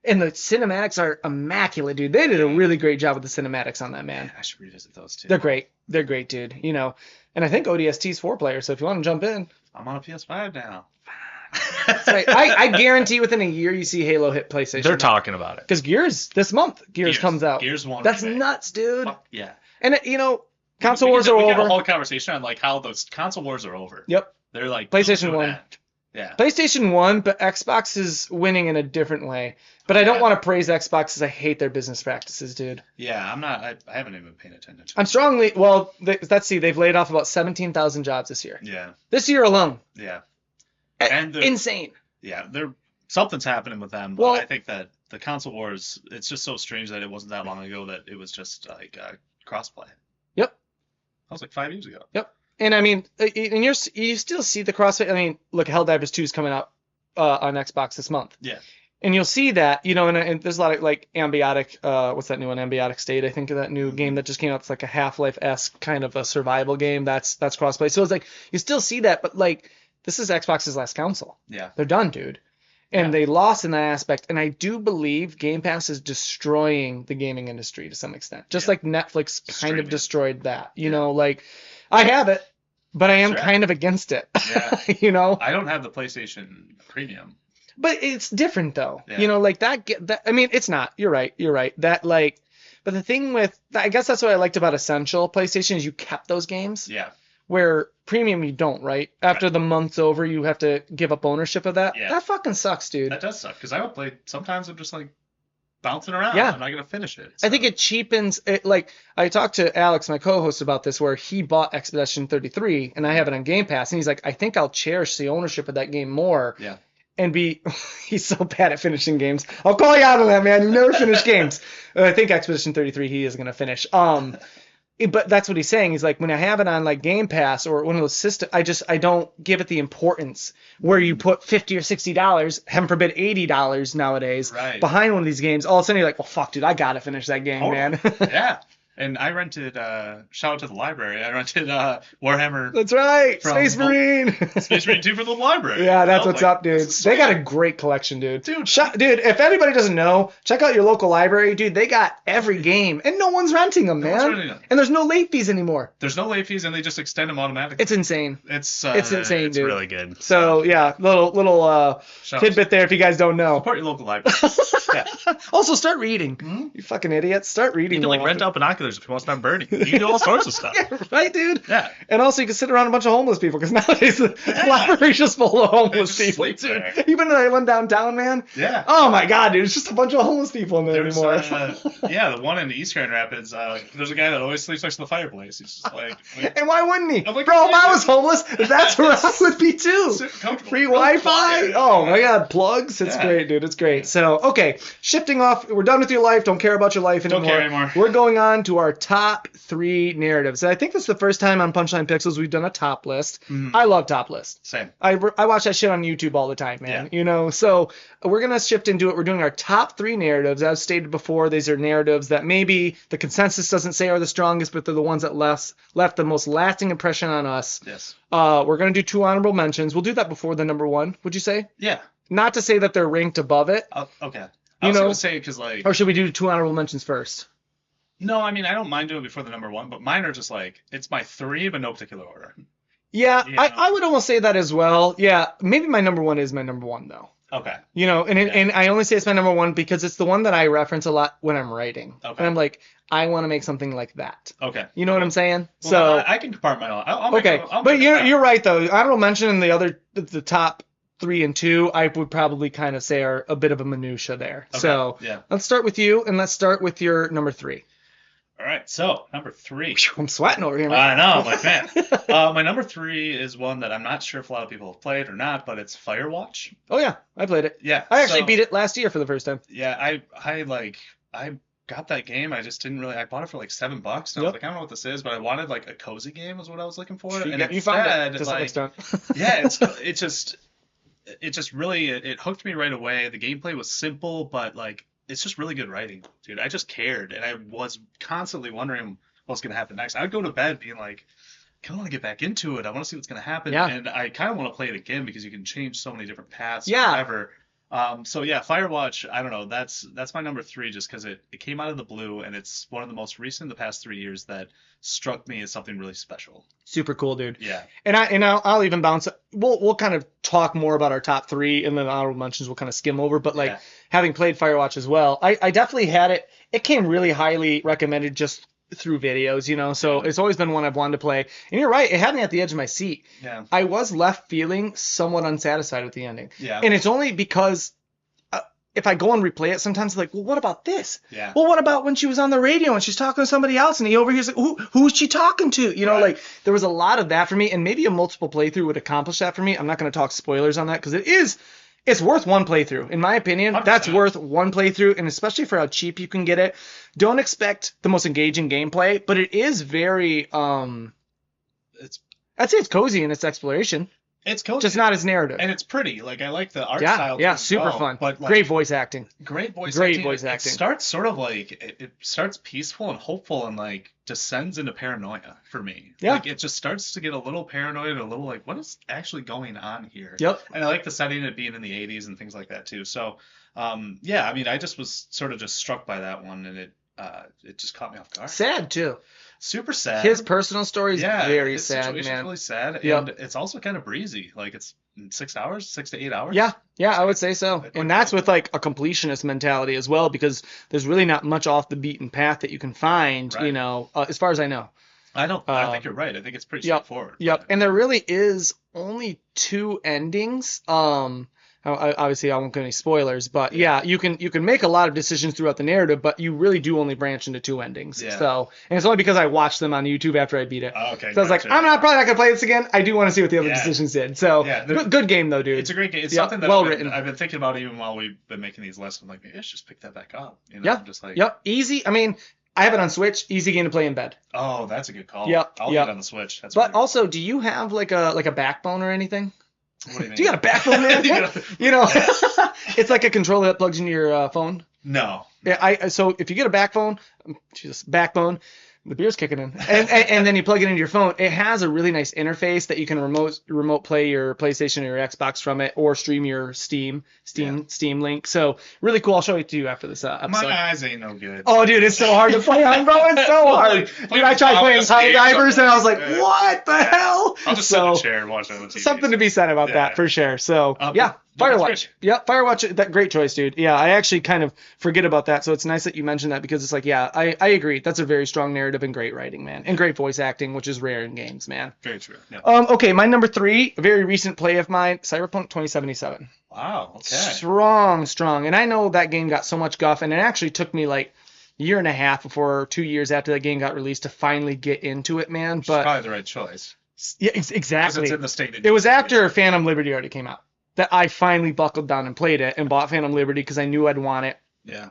And the cinematics are immaculate, dude. They did a really great job with the cinematics on that, man. I should revisit those too. They're great. They're great, dude. And I think ODST's 4-player, so if you want to jump in. I'm on a PS5 now. That's right. I guarantee within a year you see Halo hit PlayStation. They're talking about it. Because Gears, this month, Gears comes out. Gears 1. That's nuts, dude. Fuck yeah. And, console wars are we over. Got a whole conversation on like how those console wars are over. Yep. They're like PlayStation 1. Yeah. PlayStation 1, but Xbox is winning in a different way. But I don't want to praise Xbox because I hate their business practices, dude. Yeah, I'm not. I haven't even been paying attention. I'm strongly. Well, let's see. They've laid off about 17,000 jobs this year. Yeah. This year alone. Yeah. And insane. Yeah, something's happening with them. But I think that the console wars. It's just so strange that it wasn't that long ago that it was just like crossplay. Yep. That was like 5 years ago. Yep. And I mean, and you still see the crossplay. I mean, look, Helldivers 2 is coming out on Xbox this month. Yeah. And you'll see that, and there's a lot of like Ambiotic, what's that new one? Ambiotic State, I think, of that new game that just came out. It's like a Half-Life-esque kind of a survival game. That's crossplay. So it's like, you still see that, but like, this is Xbox's last console. Yeah. They're done, dude. And they lost in that aspect. And I do believe Game Pass is destroying the gaming industry to some extent. Just like Netflix kind of destroyed that. Like, I have it, but I am kind of against it. Yeah. I don't have the PlayStation Premium. But it's different though. Like that I mean, it's not. You're right. That like, but the thing with, I guess that's what I liked about Essential PlayStation is you kept those games. Yeah. Where Premium you don't, right? After the month's over, you have to give up ownership of that. Yeah. That fucking sucks, dude. That does suck because I would play. Sometimes I'm just like bouncing around. Yeah. I'm not gonna finish it. So. I think it cheapens it. Like I talked to Alex, my co-host, about this, where he bought Expedition 33, and I have it on Game Pass, and he's like, I think I'll cherish the ownership of that game more. Yeah. And he's so bad at finishing games. I'll call you out on that, man. You never finish games. I think Expedition 33 he is gonna finish. But that's what he's saying. He's like, when I have it on like Game Pass or one of those systems, I don't give it the importance where you put $50 or $60, heaven forbid $80 nowadays, behind one of these games. All of a sudden you're like, well, fuck, dude, I gotta finish that game, man. Yeah. And I rented, shout out to the library, I rented Warhammer. That's right, Space Marine. Space Marine 2 for the library. Yeah, that's what's up, dude. They got a great collection, dude. Dude, if anybody doesn't know, check out your local library, dude. They got every game, and no one's renting them, man. And there's no late fees anymore. There's no late fees, and they just extend them automatically. It's insane. It's insane, it's dude. Really good. So yeah, little tidbit there if you guys don't know. Support your local library. Yeah. Also, start reading. Mm-hmm. You fucking idiots. Start reading. You can rent out binoculars if you want to start burning. You can do all sorts of stuff. Yeah, right, dude? Yeah. And also, you can sit around a bunch of homeless people because nowadays the library's just full of homeless people, dude. There. Even though I went downtown, man. Yeah. Oh my god, dude, it's just a bunch of homeless people in there anymore. Yeah, the one in East Grand Rapids. There's a guy that always sleeps next to the fireplace. He's just like and why wouldn't he? I'm like, bro, if I was homeless, that's where I would be too. Free Wi-Fi. Oh my god, plugs. It's great, dude. It's great. So, okay, shifting off. We're done with your life. Don't care about your life anymore. Don't care anymore. We're going on to our top 3 narratives. And I think this is the first time on Punchline Pixels we've done a top list. Mm-hmm. I love top lists. Same. I watch that shit on YouTube all the time, man. Yeah. So we're going to shift into it. We're doing our top 3 narratives. As stated before, these are narratives that maybe the consensus doesn't say are the strongest, but they're the ones that left the most lasting impression on us. Yes. We're going to do 2 honorable mentions. We'll do that before the number 1, would you say? Yeah. Not to say that they're ranked above it. Okay. I was going to say because like... Or should we do 2 honorable mentions first? No, I mean, I don't mind doing it before the number 1, but mine are just like, it's my 3, but no particular order. Yeah, I would almost say that as well. Yeah, maybe my number 1 is my number 1, though. Okay. You know, and I only say it's my number one because it's the one that I reference a lot when I'm writing. Okay. And I'm like, I want to make something like that. Okay. You know what I'm saying? Well, So I can compartmentalize. okay, but you're right though. Honorable mention in the top 3 and 2, I would probably kind of say are a bit of a minutia there. Okay. So let's start with you, and let's start with your number 3. All right, so number 3. I'm sweating over here, man. I know, I'm like, man. My number 3 is one that I'm not sure if a lot of people have played or not, but it's Firewatch. Oh yeah, I played it. Yeah, I actually beat it last year for the first time. Yeah, I got that game. I just didn't really. I bought it for like $7. And I was like, I don't know what this is, but I wanted like a cozy game, is what I was looking for. And you found it to some like, extent. yeah, it just really it hooked me right away. The gameplay was simple, but like it's just really good writing, dude. I just cared, and I was constantly wondering what's gonna happen next. I would go to bed being like, I kind of want to get back into it. I want to see what's gonna happen, and I kind of want to play it again because you can change so many different paths. Yeah. Whatever. So yeah, Firewatch. I don't know. That's my number 3 just because it came out of the blue, and it's one of the most recent in the past 3 years that struck me as something really special. Super cool, dude. Yeah. And I'll even bounce. We'll kind of talk more about our top 3, and then honorable mentions we'll kind of skim over. But like having played Firewatch as well, I definitely had it. It came really highly recommended just through videos, you know. So it's always been one I've wanted to play. And you're right, it had me at the edge of my seat. Yeah. I was left feeling somewhat unsatisfied with the ending. Yeah. And it's only because if I go and replay it, sometimes I'm like, well, what about this? Yeah. Well, what about when she was on the radio and she's talking to somebody else and he overhears like, who is she talking to? You know, like there was a lot of that for me, and maybe a multiple playthrough would accomplish that for me. I'm not going to talk spoilers on that because it's worth one playthrough. In my opinion, 100%. That's worth one playthrough, and especially for how cheap you can get it. Don't expect the most engaging gameplay, but it is very, I'd say it's cozy in its exploration. It's cozy. Just not as narrative. And it's pretty. Like, I like the art style. Yeah, super fun. But like, great voice acting. Great voice acting. It starts sort of like, it starts peaceful and hopeful and like descends into paranoia for me. Yeah. Like, it just starts to get a little paranoid and a little like, what is actually going on here? Yep. And I like the setting, it being in the 80s and things like that too. So, yeah, I mean, I just was sort of just struck by that one, and it just caught me off guard. Sad too. Super sad. His personal story is very his sad, situation's man. really sad, Yep. and it's also kind of breezy. Like, it's 6 hours, 6 to 8 hours. Yeah, I would say so. And that's with like a completionist mentality as well, because there's really not much off the beaten path that you can find, you know, as far as I know. I think you're right. I think it's pretty straightforward. Yep. And there really is only 2 endings. Obviously, I won't get any spoilers, but yeah, you can make a lot of decisions throughout the narrative, but you really do only branch into 2 endings. Yeah. So, and it's only because I watched them on YouTube after I beat it. Oh, okay. So I was like, I'm probably not gonna play this again. I do want to see what the other decisions did. So, good game though, dude. It's a great game. It's something that I've been thinking about even while we've been making these lists. I'm like, maybe I should just pick that back up. You know, just like. Yep. Easy. I mean, I have it on Switch. Easy game to play in bed. Oh, that's a good call. Yep. I'll get it on the Switch. That's but also, do you have like a backbone or anything? What do you mean? Do you got a backbone, man? You know, it's like a controller that plugs into your phone. No. Yeah, so if you get a backbone, backbone, the beer's kicking in, and then you plug it into your phone, it has a really nice interface that you can remote play your PlayStation or your Xbox from it, or stream your Steam link. So really cool. I'll show it to you after this episode. My eyes ain't no good. Oh, dude, it's so hard to play on, bro. It's so hard. Dude, I tried playing High Divers, and I was like, what the hell? I'll just sit in a chair and watch it on the TV. Something to be said about that for sure. So yeah. Firewatch. Yeah, Firewatch, that great choice, dude. Yeah, I actually kind of forget about that, so it's nice that you mentioned that, because it's like, yeah, I agree. That's a very strong narrative and great writing, man. And great voice acting, which is rare in games, man. Very true. Yeah. Okay, my number 3, a very recent play of mine, Cyberpunk 2077. Wow, okay. Strong. And I know that game got so much guff, and it actually took me like a year and a half before 2 years after that game got released to finally get into it, man. Which is probably the right choice. Yeah, exactly. It's in the state it was after Phantom Liberty already came out that I finally buckled down and played it and bought Phantom Liberty because I knew I'd want it. Yeah.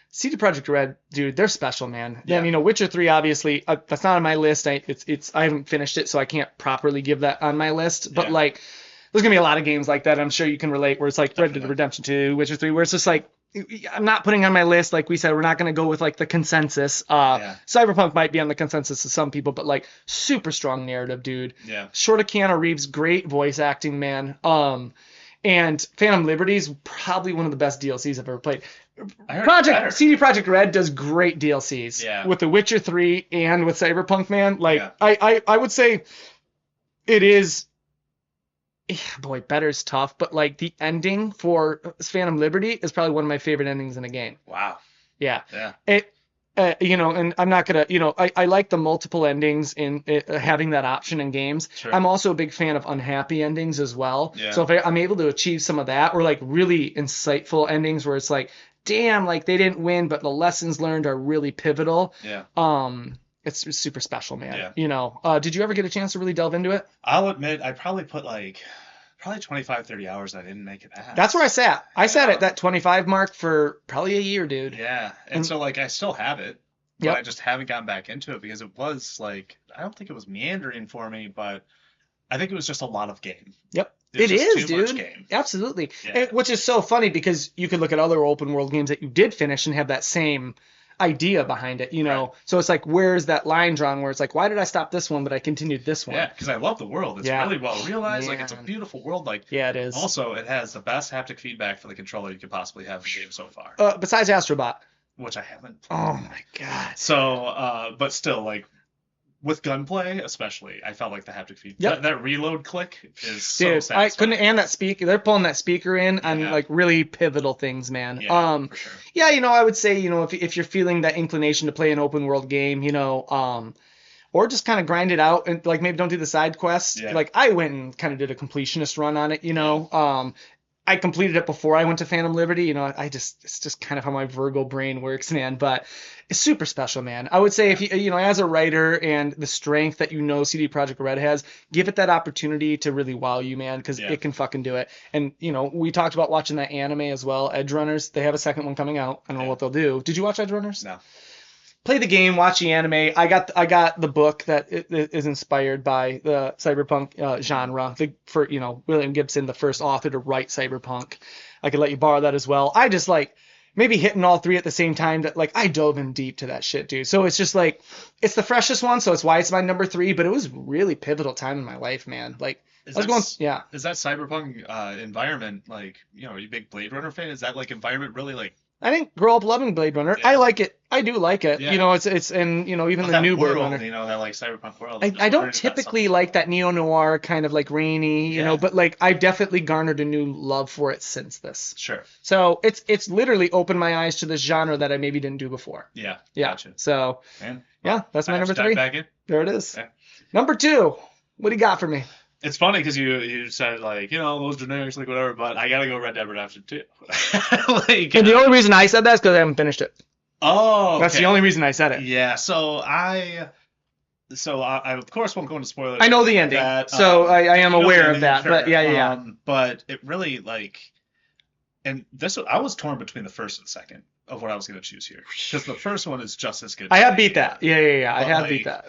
CD Projekt Red, dude, they're special, man. Yeah. Then, you know, Witcher 3, obviously, that's not on my list. I haven't finished it, so I can't properly give that on my list. But like, there's gonna be a lot of games like that. I'm sure you can relate, where it's like Red Dead Redemption 2, Witcher 3, where it's just like, I'm not putting on my list. Like we said, we're not gonna go with like the consensus. Cyberpunk might be on the consensus of some people, but like super strong narrative, dude. Yeah. Short of Keanu Reeves, great voice acting, man. And Phantom Liberty is probably one of the best DLCs I've ever played. CD Projekt Red does great DLCs with The Witcher 3 and with Cyberpunk, man. Like I would say it is boy, better is tough, but like the ending for Phantom Liberty is probably one of my favorite endings in a game. Wow. Yeah. Yeah. It, and I'm not gonna, I like the multiple endings in having that option in games. Sure. I'm also a big fan of unhappy endings as well. Yeah. So if I'm able to achieve some of that, or like really insightful endings where it's like, damn, like they didn't win, but the lessons learned are really pivotal. Yeah. It's super special, man. Yeah. Did you ever get a chance to really delve into it? I'll admit, I probably put probably 25, 30 hours. I didn't make it past. That's where I sat. I sat at that 25 mark for probably a year, dude. Yeah. And so like I still have it, but Yep. I just haven't gotten back into it because it was like, I don't think it was meandering for me, but I think it was just a lot of game. Yep. There's It just is, too much dude. game. Absolutely. Yeah. Which is so funny because you could look at other open world games that you did finish and have that same idea behind it, Right. So it's like, where's that line drawn where it's like, why did I stop this one, but I continued this one? Yeah, because I love the world. It's Yeah. really well realized. Like, it's a Man. beautiful world. Like, Yeah, it is. also, it has the best haptic feedback for the controller you could possibly have in the game so far, Besides Astrobot. which I haven't. Oh my God. So, but still, like, with gunplay, especially, I felt like the haptic feedback. Yep. That reload click is so Dude, I satisfying. couldn't, and that speaker, they're pulling that speaker in on Yeah. like really pivotal things, man. Yeah, for sure. Yeah, I would say, if you're feeling that inclination to play an open world game, or just kind of grind it out and like maybe don't do the side quests. Yeah. Like I went and kind of did a completionist run on it, I completed it before I went to Phantom Liberty. It's just kind of how my Virgo brain works, man. But it's super special, man. I would say if you, as a writer and the strength that CD Projekt Red has, give it that opportunity to really wow you, man, because Yeah. it can fucking do it. And we talked about watching that anime as well, Edge Runners. They have a second one coming out. I don't know what they'll do. Did you watch Edge Runners? No. Play the game, watch the anime. I got the book that is inspired by the cyberpunk genre. For William Gibson, the first author to write cyberpunk. I could let you borrow that as well. I just like maybe hitting all three at the same time. That like I dove in deep to that shit, dude. So it's just like it's the freshest one, so it's why it's my number 3. But it was really pivotal time in my life, man. Like Is I was that going, s- yeah. Is that cyberpunk environment, like, are you a big Blade Runner fan? Is that, like, environment really, like, I didn't grow up loving Blade Runner. Yeah. I like it. I do like it. Yeah. It's and even the that new Blade world, Runner. that, like, cyberpunk world? I I'm just don't wondering if that's typically something- like that neo-noir kind of like rainy, Yeah. but like I've definitely garnered a new love for it since this. Sure. So it's literally opened my eyes to this genre that I maybe didn't do before. Yeah. Yeah. Gotcha. So Man. yeah, that's my I have number to dive 3. back in. There it is. Yeah. Number 2. What do you got for me? It's funny because you said, like, those generics, like, whatever, but I gotta go Red Dead Redemption 2. Like, And the only reason I said that is because I haven't finished it. oh, That's the okay. only reason I said it. Yeah, so I of course won't go into spoilers. I know the ending, that, so I am you know the aware of ending, that. sure. But yeah. But it really, like, and I was torn between the first and the second of what I was gonna choose here, because the first one is just as good. I have beat that. Yeah. I But, have like, beat that.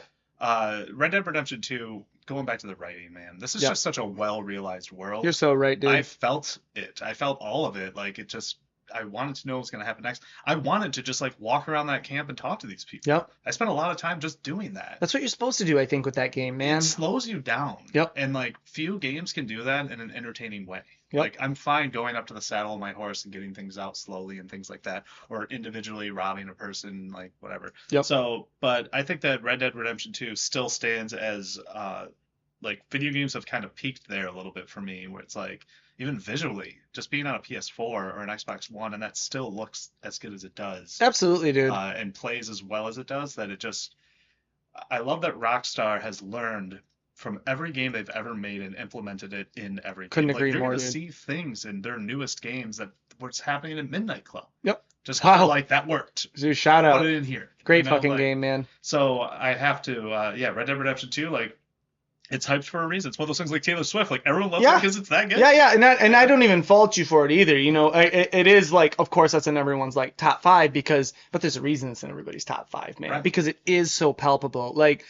Red Dead Redemption 2, going back to the writing, man, this is Yep. just such a well-realized world. You're so right, dude. I felt it. I felt all of it. Like, I wanted to know what was going to happen next. I wanted to just, like, walk around that camp and talk to these people. Yep. I spent a lot of time just doing that. That's what you're supposed to do, I think, with that game, man. It slows you down. Yep. And, like, few games can do that in an entertaining way. Yep. Like, I'm fine going up to the saddle of my horse and getting things out slowly and things like that, or individually robbing a person, like, whatever. Yep. So, but I think that Red Dead Redemption 2 still stands as, like, video games have kind of peaked there a little bit for me, where it's like, even visually, just being on a PS4 or an Xbox One, and that still looks as good as it does, Absolutely, dude. and plays as well as it does, that it just, I love that Rockstar has learned from every game they've ever made and implemented it in every game. Couldn't Like, agree you're more, gonna dude. see things in their newest games that what's happening in Midnight Club. Yep. Just Wow. like that worked. Dude, shout out. Put it in here. Great You know, fucking like, game, man. So I have to, Red Dead Redemption 2, like, it's hyped for a reason. It's one of those things like Taylor Swift. Like, everyone loves Yeah. it because it's that good. Yeah, and I don't even fault you for it either. It is like, of course, that's in everyone's like top 5 but there's a reason it's in everybody's top 5, man. Right. Because it is so palpable. Like,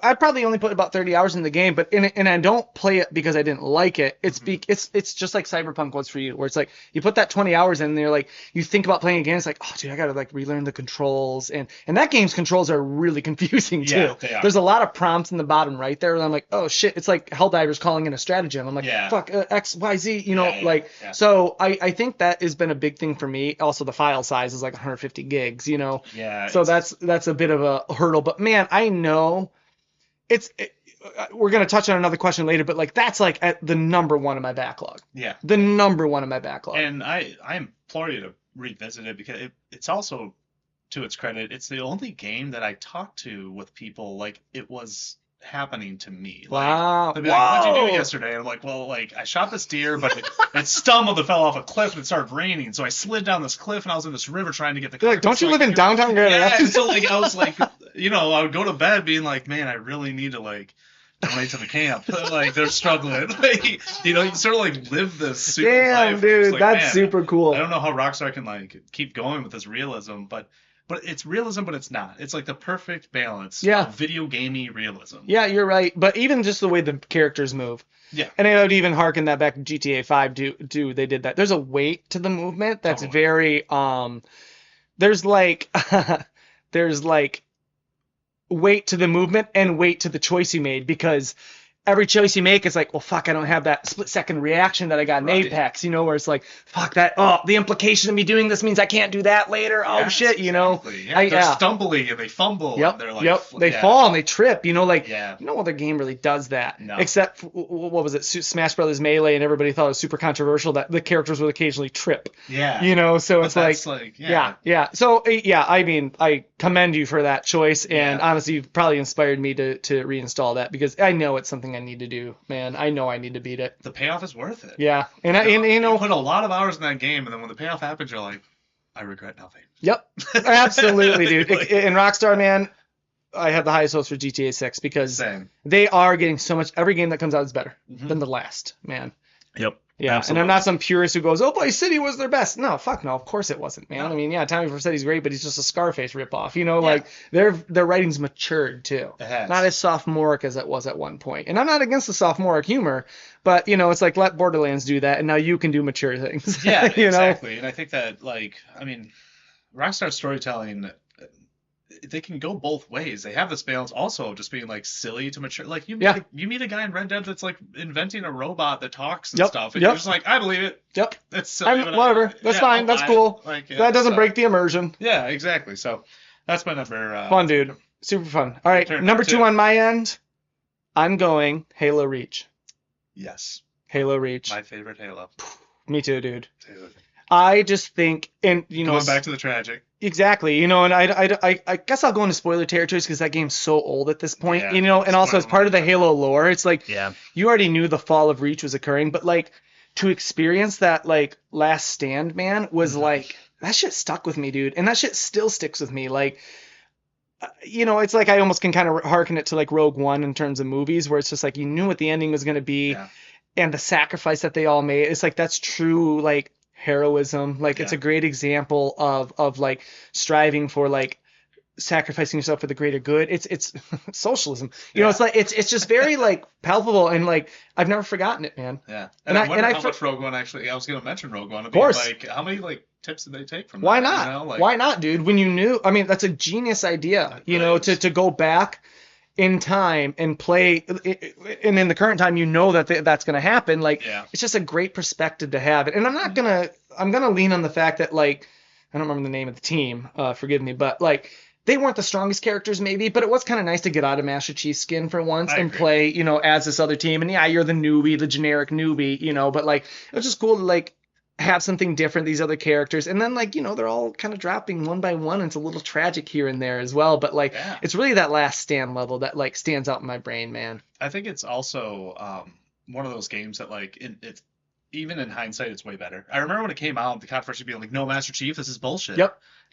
I probably only put about 30 hours in the game, and I don't play it because I didn't like it. It's just like Cyberpunk was for you, where it's like you put that 20 hours in there, like you think about playing again, it's like, oh dude, I gotta like relearn the controls, and that game's controls are really confusing too. Yeah, they are. There's a lot of prompts in the bottom right there, and I'm like, oh shit, it's like Helldivers calling in a stratagem. I'm like, Yeah. fuck, X, Y, Z, Yeah. So I think that has been a big thing for me. Also, the file size is like 150 gigs, Yeah. so it's- that's a bit of a hurdle, but man, I know we're gonna touch on another question later, but like that's like at the number one of my backlog. Yeah. The number one of my backlog. And I implore you to revisit it because it's also, to its credit, it's the only game that I talked to with people like it was happening to me. Wow. Like, they'd be like, what'd you do yesterday? And I'm like, well, like I shot this deer, but it stumbled and fell off a cliff and it started raining. So I slid down this cliff and I was in this river trying to get the You're like, don't you live in downtown Grand Yeah, Rapids? so like I was like, I would go to bed being like, man, I really need to like donate to the camp. Like they're struggling. Like, you sort of like live this super Damn, life. dude, It's like, that's man, super cool. I don't know how Rockstar can like keep going with this realism, but it's realism, but it's not. It's like the perfect balance of video gamey realism. Yeah, you're right. But even just the way the characters move. Yeah. And I would even harken that back to GTA 5 too. They did that. There's a weight to the movement that's very there's like weight to the movement and weight to the choice you made, because every choice you make is like, well, fuck, I don't have that split second reaction that I got in Apex, where it's like, fuck that. Oh, the implication of me doing this means I can't do that later. Oh, shit, Exactly. Yeah, they're stumbly and they fumble. Yep. And they're like, they fall and they trip. No other game really does that. No. Except, what was it? Smash Brothers Melee, and everybody thought it was super controversial that the characters would occasionally trip. Yeah. So it's like yeah. So, I mean, I commend you for that choice. And honestly, you've probably inspired me to reinstall that, because I know it's something I need to do, man. I know I need to beat it. The payoff is worth it. Yeah. And you put a lot of hours in that game, and then when the payoff happens, you're like, I regret nothing. Yep. Absolutely, dude. In Rockstar, man, I have the highest hopes for GTA 6 because they are getting so much. Every game that comes out is better than the last, man. Yep. Yeah, Absolutely. And I'm not some purist who goes, "Oh, Vice City was their best." No, fuck no. Of course it wasn't, man. No. I mean, Tommy Vercetti's great, but he's just a Scarface ripoff. Like their writing's matured too. It has. Not as sophomoric as it was at one point. And I'm not against the sophomoric humor, but it's like, let Borderlands do that, and now you can do mature things. Yeah, exactly. And I think that Rockstar storytelling, they can go both ways. They have this balance also of just being like silly to mature. Like you meet a guy in Red Dead that's like inventing a robot that talks and stuff, and you're just like, I believe it. Yep. It's silly, whatever. That's fine. That's cool. That doesn't break the immersion. Yeah, exactly. So that's my number. Fun, dude. Super fun. All right, number 2 on my end. I'm going Halo Reach. Yes. Halo Reach. My favorite Halo. Me too, dude. I just think, and going back to the tragic. Exactly, and I guess I'll go into spoiler territories because that game's so old at this point, and also as part of the Halo lore, it's like you already knew the fall of Reach was occurring, but like to experience that like last stand, man, was like that shit stuck with me, dude, and that shit still sticks with me. Like, it's like I almost can kind of hearken it to like Rogue One in terms of movies, where it's just like you knew what the ending was going to be, and the sacrifice that they all made. It's like that's true, like heroism. Like it's a great example of like striving for like sacrificing yourself for the greater good. It's socialism. It's like it's just very like palpable, and like I've never forgotten it, man. Yeah. And I wonder how much Rogue One actually. I was going to mention Rogue One. Of course. Like how many like tips did they take from that? Why not? Why not, dude? When you knew, I mean, that's a genius idea. To go back in time and play, and in the current time, that's going to happen. Like, it's just a great perspective to have. And I'm gonna lean on the fact that, like, I don't remember the name of the team, forgive me, but like, they weren't the strongest characters maybe, but it was kind of nice to get out of Master Chief's skin for once and play, as this other team. And you're the newbie, the generic newbie, but like, it was just cool to like have something different, these other characters, and then like they're all kind of dropping one by one, and it's a little tragic here and there as well, but like it's really that last stand level that like stands out in my brain, man. I think it's also one of those games that like it's even in hindsight it's way better. I remember when it came out, the controversy being like, no, Master Chief, this is bullshit.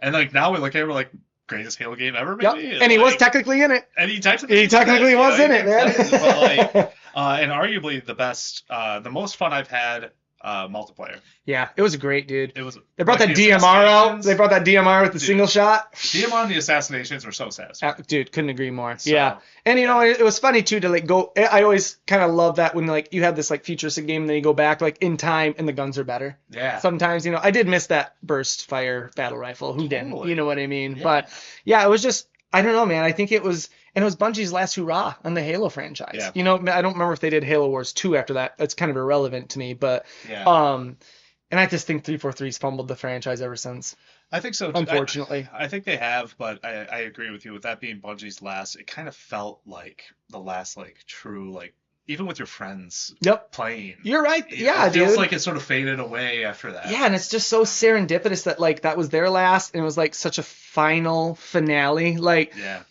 And like now we look at it, we're like, greatest Halo game ever, maybe. And he was technically in it. And he technically was in it, man. But like, and arguably the best, the most fun I've had multiplayer. Yeah, it was great, dude. It was. They brought that DMR out. They brought that DMR with the single shot. DMR and the assassinations were so satisfying. Dude, couldn't agree more. So, yeah, and it was funny too to like go. I always kind of love that when like you have this like futuristic game and then you go back like in time and the guns are better. Yeah. Sometimes I did miss that burst fire battle rifle. Who didn't? You know what I mean? Yeah. But yeah, it was just. I don't know, man. I think it was Bungie's last hurrah on the Halo franchise. Yeah. I don't remember if they did Halo Wars 2 after that. It's kind of irrelevant to me, but and I just think 343's fumbled the franchise ever since. I think so too. unfortunately. I think they have, but I agree with you. With that being Bungie's last, it kind of felt like the last like true like even with your friends Yep. playing. You're right. Yeah, it feels dude. like it sort of faded away after that. Yeah, and it's just so serendipitous that like that was their last, and it was like such a final finale. Like, Yeah.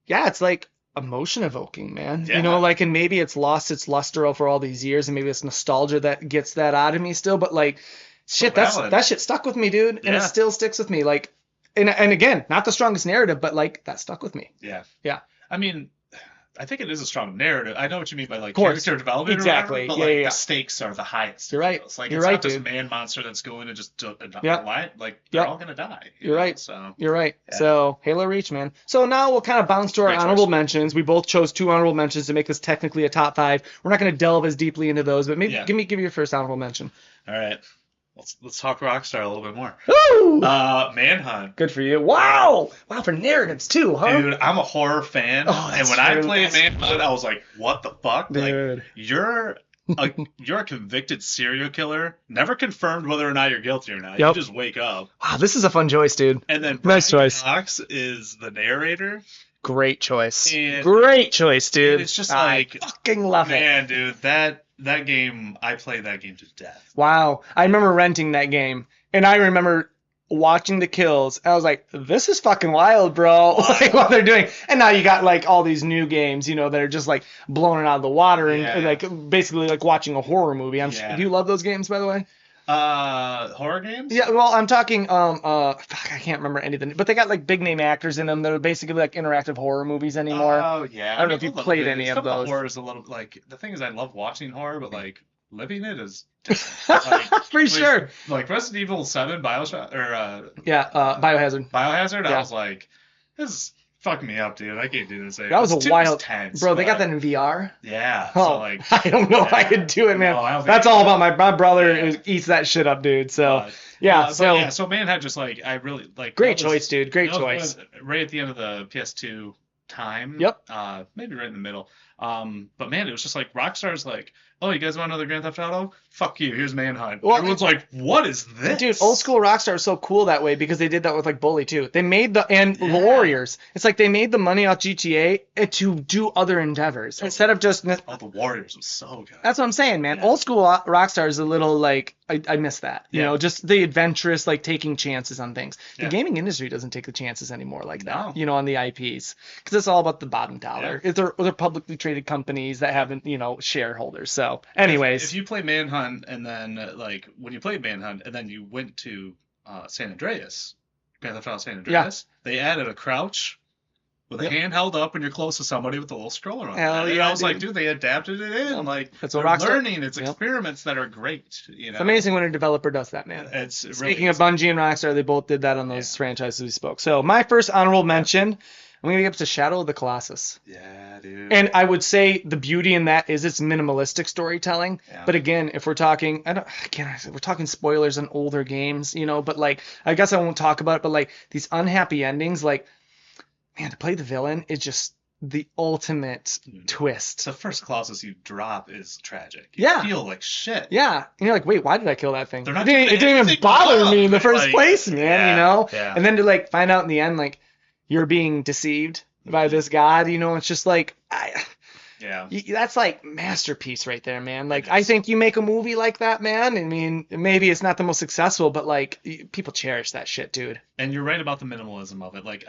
yeah, it's like emotion evoking, man. Yeah. You know, like, and maybe it's lost its luster for all these years, and maybe it's nostalgia that gets that out of me still. But like, shit, valid. that shit stuck with me, dude, and it Yeah. still sticks with me. Like, and again, not the strongest narrative, but like that stuck with me. Yeah. Yeah. I mean, I think it is a strong narrative. I know what you mean by like course. character development, Exactly. Or whatever, but Yeah, like yeah. the stakes are the highest. You're right. It's like You're it's right, not this dude. man monster that's going to just Yep. like they're Yep. all gonna die. You're right. So You're right. Yeah. So Halo Reach, man. So now we'll kind of bounce to our Great choice. honorable mentions. We both chose 2 honorable mentions to make this technically a top 5. We're not going to delve as deeply into those, but maybe Yeah. give me your first honorable mention. all right, let's talk Rockstar a little bit more. Woo! Manhunt. Good for you. Wow, for narratives too, huh? Dude, I'm a horror fan, Oh, and that's when I true. played That's- Manhunt, I was like, "What the fuck?" Like, Dude. you're a convicted serial killer, never confirmed whether or not you're guilty or not. Yep. You just wake up, Wow, this is a fun choice, dude. and then Nice Brian choice. Cox is the narrator. Great choice. And- Great choice, dude. It's just I like, fucking love it. man, dude, that game, I played that game to death. Wow, I remember renting that game, and I remember watching the kills. I was like, "This is fucking wild, bro!" Like what they're doing. And now you got like all these new games, you know, that are just like blowing it out of the water and Yeah. like basically like watching a horror movie. Yeah. Do you love those games, by the way? Horror games? Yeah, well, I'm talking fuck, I can't remember anything, but they got like big name actors in them that are basically like interactive horror movies anymore. Oh yeah. I don't know if you played any of those. Horror is a little like the thing is I love watching horror, but like living it is For sure. Like Resident Evil 7, Bioshock or Yeah, Biohazard. Biohazard. Yeah. I was like, this is fucking me up, dude. I can't do this. That was It's a too wild, tense, bro. They got but- that in VR. Yeah. Oh, So like, I don't know if I could do it, man. No, I don't think That's I all could. about my brother Yeah. eats that shit up, dude. So but- yeah, but so yeah. So Manhunt just like I really like. great that was- choice, dude. Great that was choice. right at the end of the PS2 time. Yep. Maybe right in the middle. But man, it was just like Rockstar's like, oh, you guys want another Grand Theft Auto? Fuck you. Here's Manhunt. Well, Everyone's like, what is this? Dude, old school Rockstar is so cool that way because they did that with like Bully too. They made the Yeah. Warriors. It's like they made the money off GTA to do other endeavors instead of just. Oh, the Warriors was so good. That's what I'm saying, man. Yeah. Old school Rockstar is a little like I miss that. You Yeah. know, just the adventurous, like taking chances on things. The Yeah. gaming industry doesn't take the chances anymore like that. No. You know, on the IPs because it's all about the bottom dollar. They're publicly traded companies that haven't shareholders. So, anyways, If you play Manhunt and then like when you played Manhunt and then you went to San Andreas, Grand Theft Auto San Andreas, they added a crouch with a Yep. hand held up when you're close to somebody with a little scroller on Hell it. And yeah, I was like, dude. dude, they adapted it in. Yep. Like That's what they're Rockstar- learning. It's Yep. experiments that are great. it's amazing when a developer does that, man. It's really Speaking of Bungie and Rockstar, they both did that on those franchises we spoke. So my first honorable mention, I'm gonna give it to Shadow of the Colossus. yeah, dude. And I would say the beauty in that is it's minimalistic storytelling. Yeah. But again, if we're talking, we're talking spoilers on older games, but like, I guess I won't talk about it, but like these unhappy endings, like, man, to play the villain is just the ultimate twist. the first Colossus you drop is tragic. You Yeah. feel like shit. Yeah. And you're like, wait, why did I kill that thing? They're It not didn't, doing it didn't even anything bother wrong. me in the first Like, place, man, yeah, yeah. And then to like find out in the end, like, you're being deceived by this god, it's just like, Yeah. that's like masterpiece right there, man. Like, It I is. think you make a movie like that, man. I mean, maybe it's not the most successful, but like, people cherish that shit, dude. And you're right about the minimalism of it. Like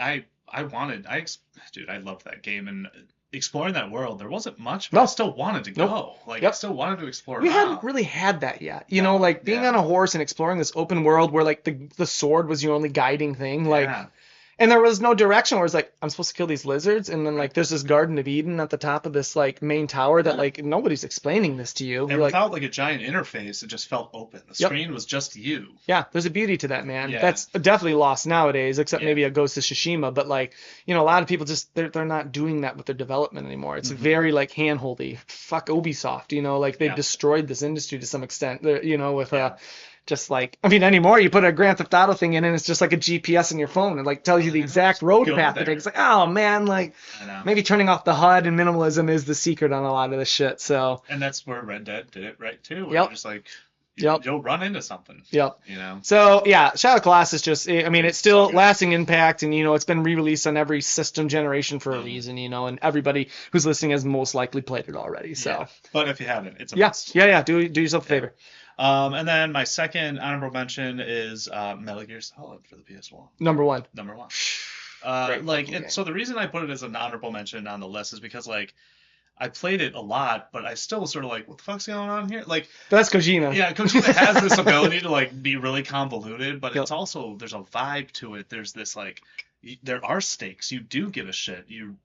dude, I loved that game and exploring that world. There wasn't much, but No. I still wanted to Nope. go. Like Yep. I still wanted to explore. We it hadn't out. really had that yet, No, like being yeah. on a horse and exploring this open world where like the sword was your only guiding thing, like. Yeah. And there was no direction where it's like, I'm supposed to kill these lizards. And then like, there's this Garden of Eden at the top of this like main tower that like, nobody's explaining this to you. And You're like, without like a giant interface, it just felt open. The Yep. screen was just you. yeah, there's a beauty to that, man. Yeah. That's definitely lost nowadays, except Yeah. maybe a Ghost of Tsushima. But like, a lot of people just, they're not doing that with their development anymore. It's very like handholdy. Fuck Ubisoft, like they've Yeah. destroyed this industry to some extent, with Yeah. just like, I mean, anymore, you put a Grand Theft Auto thing in and it's just like a GPS in your phone. It like tells you the exact road Go path. there. It's like, oh man, like I know. maybe turning off the HUD and minimalism is the secret on a lot of this shit. So And that's where Red Dead did it right too. Where Yep. you're just like, you'll run into something. Yep. You know. So yeah, Shadow of the Colossus just, I mean, it's still lasting impact, and it's been re-released on every system generation for a reason, and everybody who's listening has most likely played it already. So. Yeah. But if you haven't, it's a must. Yeah. Do yourself a favor. And then my second honorable mention is Metal Gear Solid for the PS1. Number one. So the reason I put it as an honorable mention on the list is because I played it a lot, but I still was sort of like, what the fuck's going on here? Like, that's Kojima. Yeah, Kojima has this ability to be really convoluted, but it's also, there's a vibe to it. There's this there are stakes. You do give a shit. You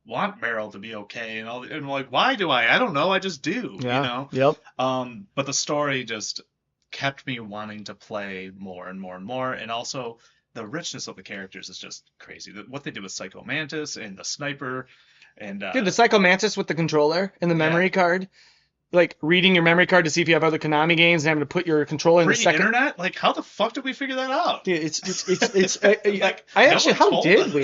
want Meryl to be okay and all, and why do I? I don't know. I just do. Yeah. Yep. But the story just kept me wanting to play more and more and more, and also the richness of the characters is just crazy. What they did with Psycho Mantis and the sniper, and dude, the Psycho Mantis with the controller and the memory card. Like reading your memory card to see if you have other Konami games and having to put your controller in the second. Internet? Like, how the fuck did we figure that out? Dude, it's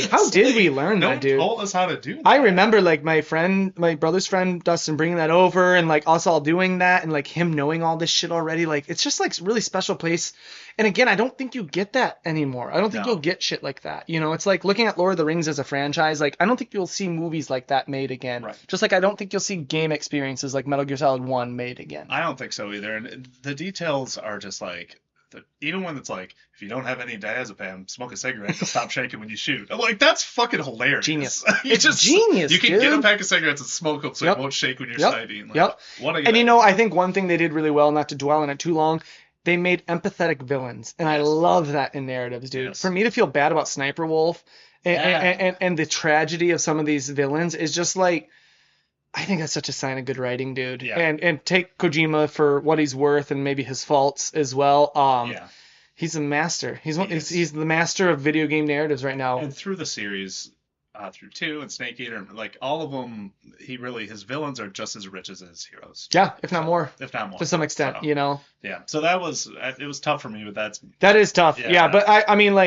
how did we learn that, dude? No one told us how to do that. I remember my brother's friend Dustin bringing that over, and us all doing that, and him knowing all this shit already. It's just really special place. And again, I don't think you get that anymore. I don't think you'll get shit like that. It's like looking at Lord of the Rings as a franchise. I don't think you'll see movies like that made again. Right. Just like I don't think you'll see game experiences like Metal Gear Solid 1 made again. I don't think so either. And the details are just even when it's if you don't have any diazepam, smoke a cigarette and stop shaking when you shoot. I'm like, that's fucking hilarious. Genius. It's just genius, You can dude. get a pack of cigarettes and smoke them so it won't shake when you're sniping. And I think one thing they did really well, not to dwell on it too long, they made empathetic villains, and I love that in narratives, dude. Yes. For me to feel bad about Sniper Wolf and the tragedy of some of these villains is just I think that's such a sign of good writing, dude. Yeah. And take Kojima for what he's worth and maybe his faults as well. He's a master. He's the master of video game narratives right now. And through the series, through 2 and Snake Eater, all of them, his villains are just as rich as his heroes. Yeah, if not more. To some extent, Yeah. So that was, it was tough for me, but that is tough. Yeah, but I mean,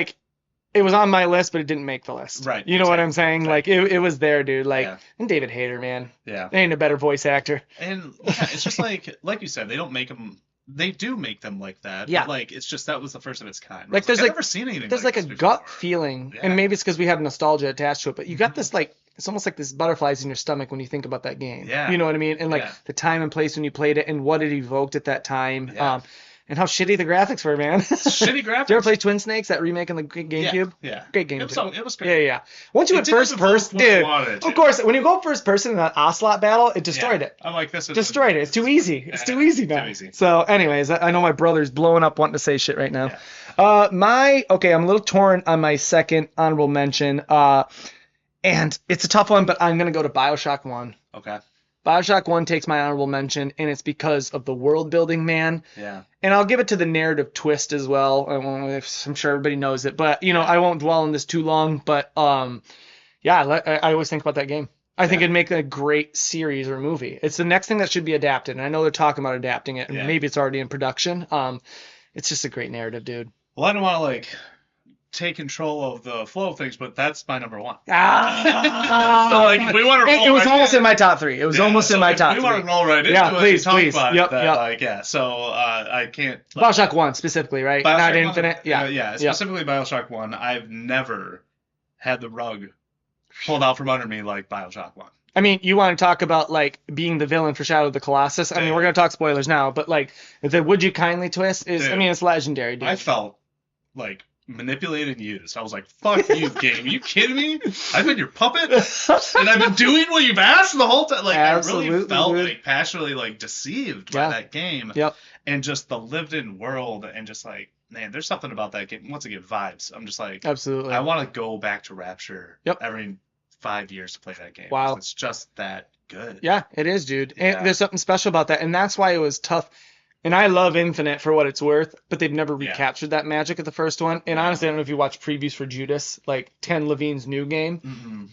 it was on my list, but it didn't make the list. Right. You know what I'm saying? Right. It was there, dude. And David Hayter, man. Yeah. Ain't a better voice actor. And it's just like you said, they don't make them. They do make them like that. Yeah. But it's just that was the first of its kind. There's I've never seen anything. There's a gut before. feeling, and maybe it's because we have nostalgia attached to it. But you got this it's almost like this butterflies in your stomach when you think about that game. Yeah. You know what I mean? And the time and place when you played it and what it evoked at that time. Yeah. And how shitty the graphics were, man. Shitty graphics. Did you ever play Twin Snakes, that remake on the GameCube? Yeah. Great game. It was great. Yeah. Once you went first person, dude. Of course, when you go first person in that Ocelot battle, it destroyed it. I'm like, this is destroyed it. It's too easy. It's too easy now. Too easy. So, anyways, I know my brother's blowing up wanting to say shit right now. Yeah. I'm a little torn on my second honorable mention. And it's a tough one, but I'm gonna go to BioShock 1. Okay. BioShock 1 takes my honorable mention, and it's because of the world building, man. Yeah. And I'll give it to the narrative twist as well. I'm sure everybody knows it, but I won't dwell on this too long. But I always think about that game. I think it'd make a great series or movie. It's the next thing that should be adapted, and I know they're talking about adapting it, and maybe it's already in production. It's just a great narrative, dude. Well, I don't want to take control of the flow of things, but that's my number 1. We want to. It was almost in my top 3. It was almost in my top 3. We want to roll right into it. Yeah, please. Yep. So I can't. BioShock 1 specifically, right? BioShock Not 1, Infinite. Yeah. Specifically BioShock 1. I've never had the rug pulled out from under me like BioShock 1. I mean, you want to talk about being the villain for Shadow of the Colossus? I mean, we're gonna talk spoilers now, but the "Would you kindly" twist is, it's legendary, dude. I felt manipulated and used. I was like, fuck you, game. Are you kidding me? I've been your puppet, and I've been doing what you've asked the whole time. I really felt passionately deceived by that game. Yep. And just the lived-in world, and just man, there's something about that game. Once again, vibes. I'm just absolutely. I want to go back to Rapture every 5 years to play that game. Wow. It's just that good. Yeah, it is, dude. Yeah. And there's something special about that, and that's why it was tough. And I love Infinite for what it's worth, but they've never recaptured that magic of the first one. And honestly, I don't know if you watch previews for Judas, Ken Levine's new game. Mm-hmm.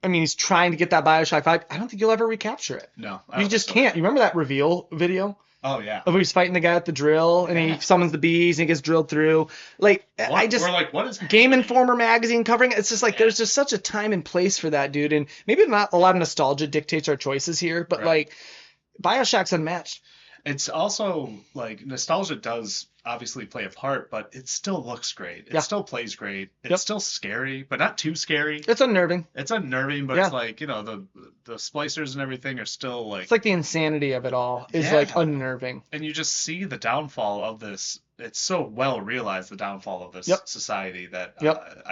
I mean, he's trying to get that BioShock vibe. I don't think you'll ever recapture it. No. You just can't. You remember that reveal video? Oh, yeah. Of he's fighting the guy at the drill, and he summons the bees, and he gets drilled through. What? What is Game Informer magazine covering it? It's just there's just such a time and place for that, dude. And maybe not a lot of nostalgia dictates our choices here, but BioShock's unmatched. It's also like nostalgia does obviously play a part, but it still looks great. It Yeah. still plays great. It's Yep. still scary, but not too scary. It's unnerving. It's unnerving, but Yeah. it's like, the splicers and everything are still like, It's like the insanity of it all is Yeah. like unnerving. and you just see the downfall of this. It's so well realized, the downfall of this Yep. society, that Yep.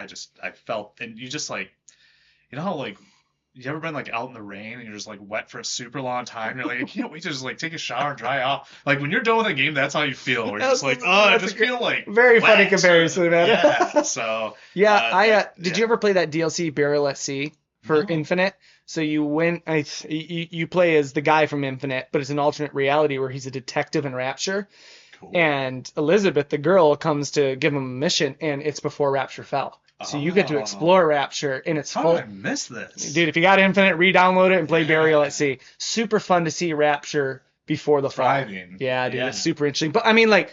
I felt, and you just like, how like, you ever been like out in the rain and you're just like wet for a super long time? You're like, I can't wait to just like take a shower and dry off. Like when you're done with a game, that's how you feel. Where you're just like, oh, I That's just a great- feel like Very funny wet. comparison, man. Yeah. So Yeah, did yeah. you ever play that DLC Burial at Sea for No. Infinite? So you you play as the guy from Infinite, but it's an alternate reality where he's a detective in Rapture, Cool. and Elizabeth, the girl, comes to give him a mission, and it's before Rapture fell. So you get to Oh. explore Rapture, and it's How full. did I miss this? Dude, if you got Infinite, re-download it and play Yeah. Burial at Sea. Super fun to see Rapture before the fall. Thriving. Yeah, dude, Yeah. it's super interesting. But I mean, like,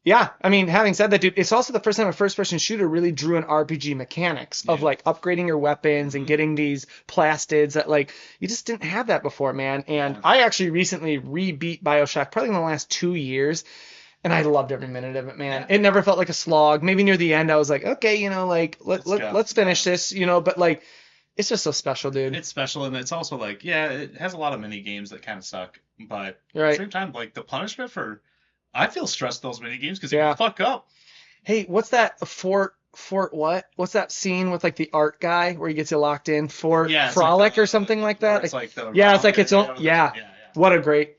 yeah, I mean, having said that, dude, it's also the first time a first-person shooter really drew in RPG mechanics of Yeah. like upgrading your weapons and Mhm. getting these plastids that like you just didn't have that before, man. And Yeah. I actually recently re-beat BioShock probably in the last 2 years. And I loved every minute of it, man. Yeah. It never felt like a slog. Maybe near the end, I was like, okay, like Let's go. let's finish this, But like, it's just so special, dude. It's special, and it's also like, yeah, it has a lot of mini games that kind of suck, but You're at right. the same time, like the punishment for, I feel stressed those mini games because you Yeah. can fuck up. Hey, what's that Fort what? What's that scene with like the art guy where he gets you locked in? Fort Yeah, it's Frolic like or something like that? It's like the Yeah, it's like its own. area. Yeah, yeah. what a great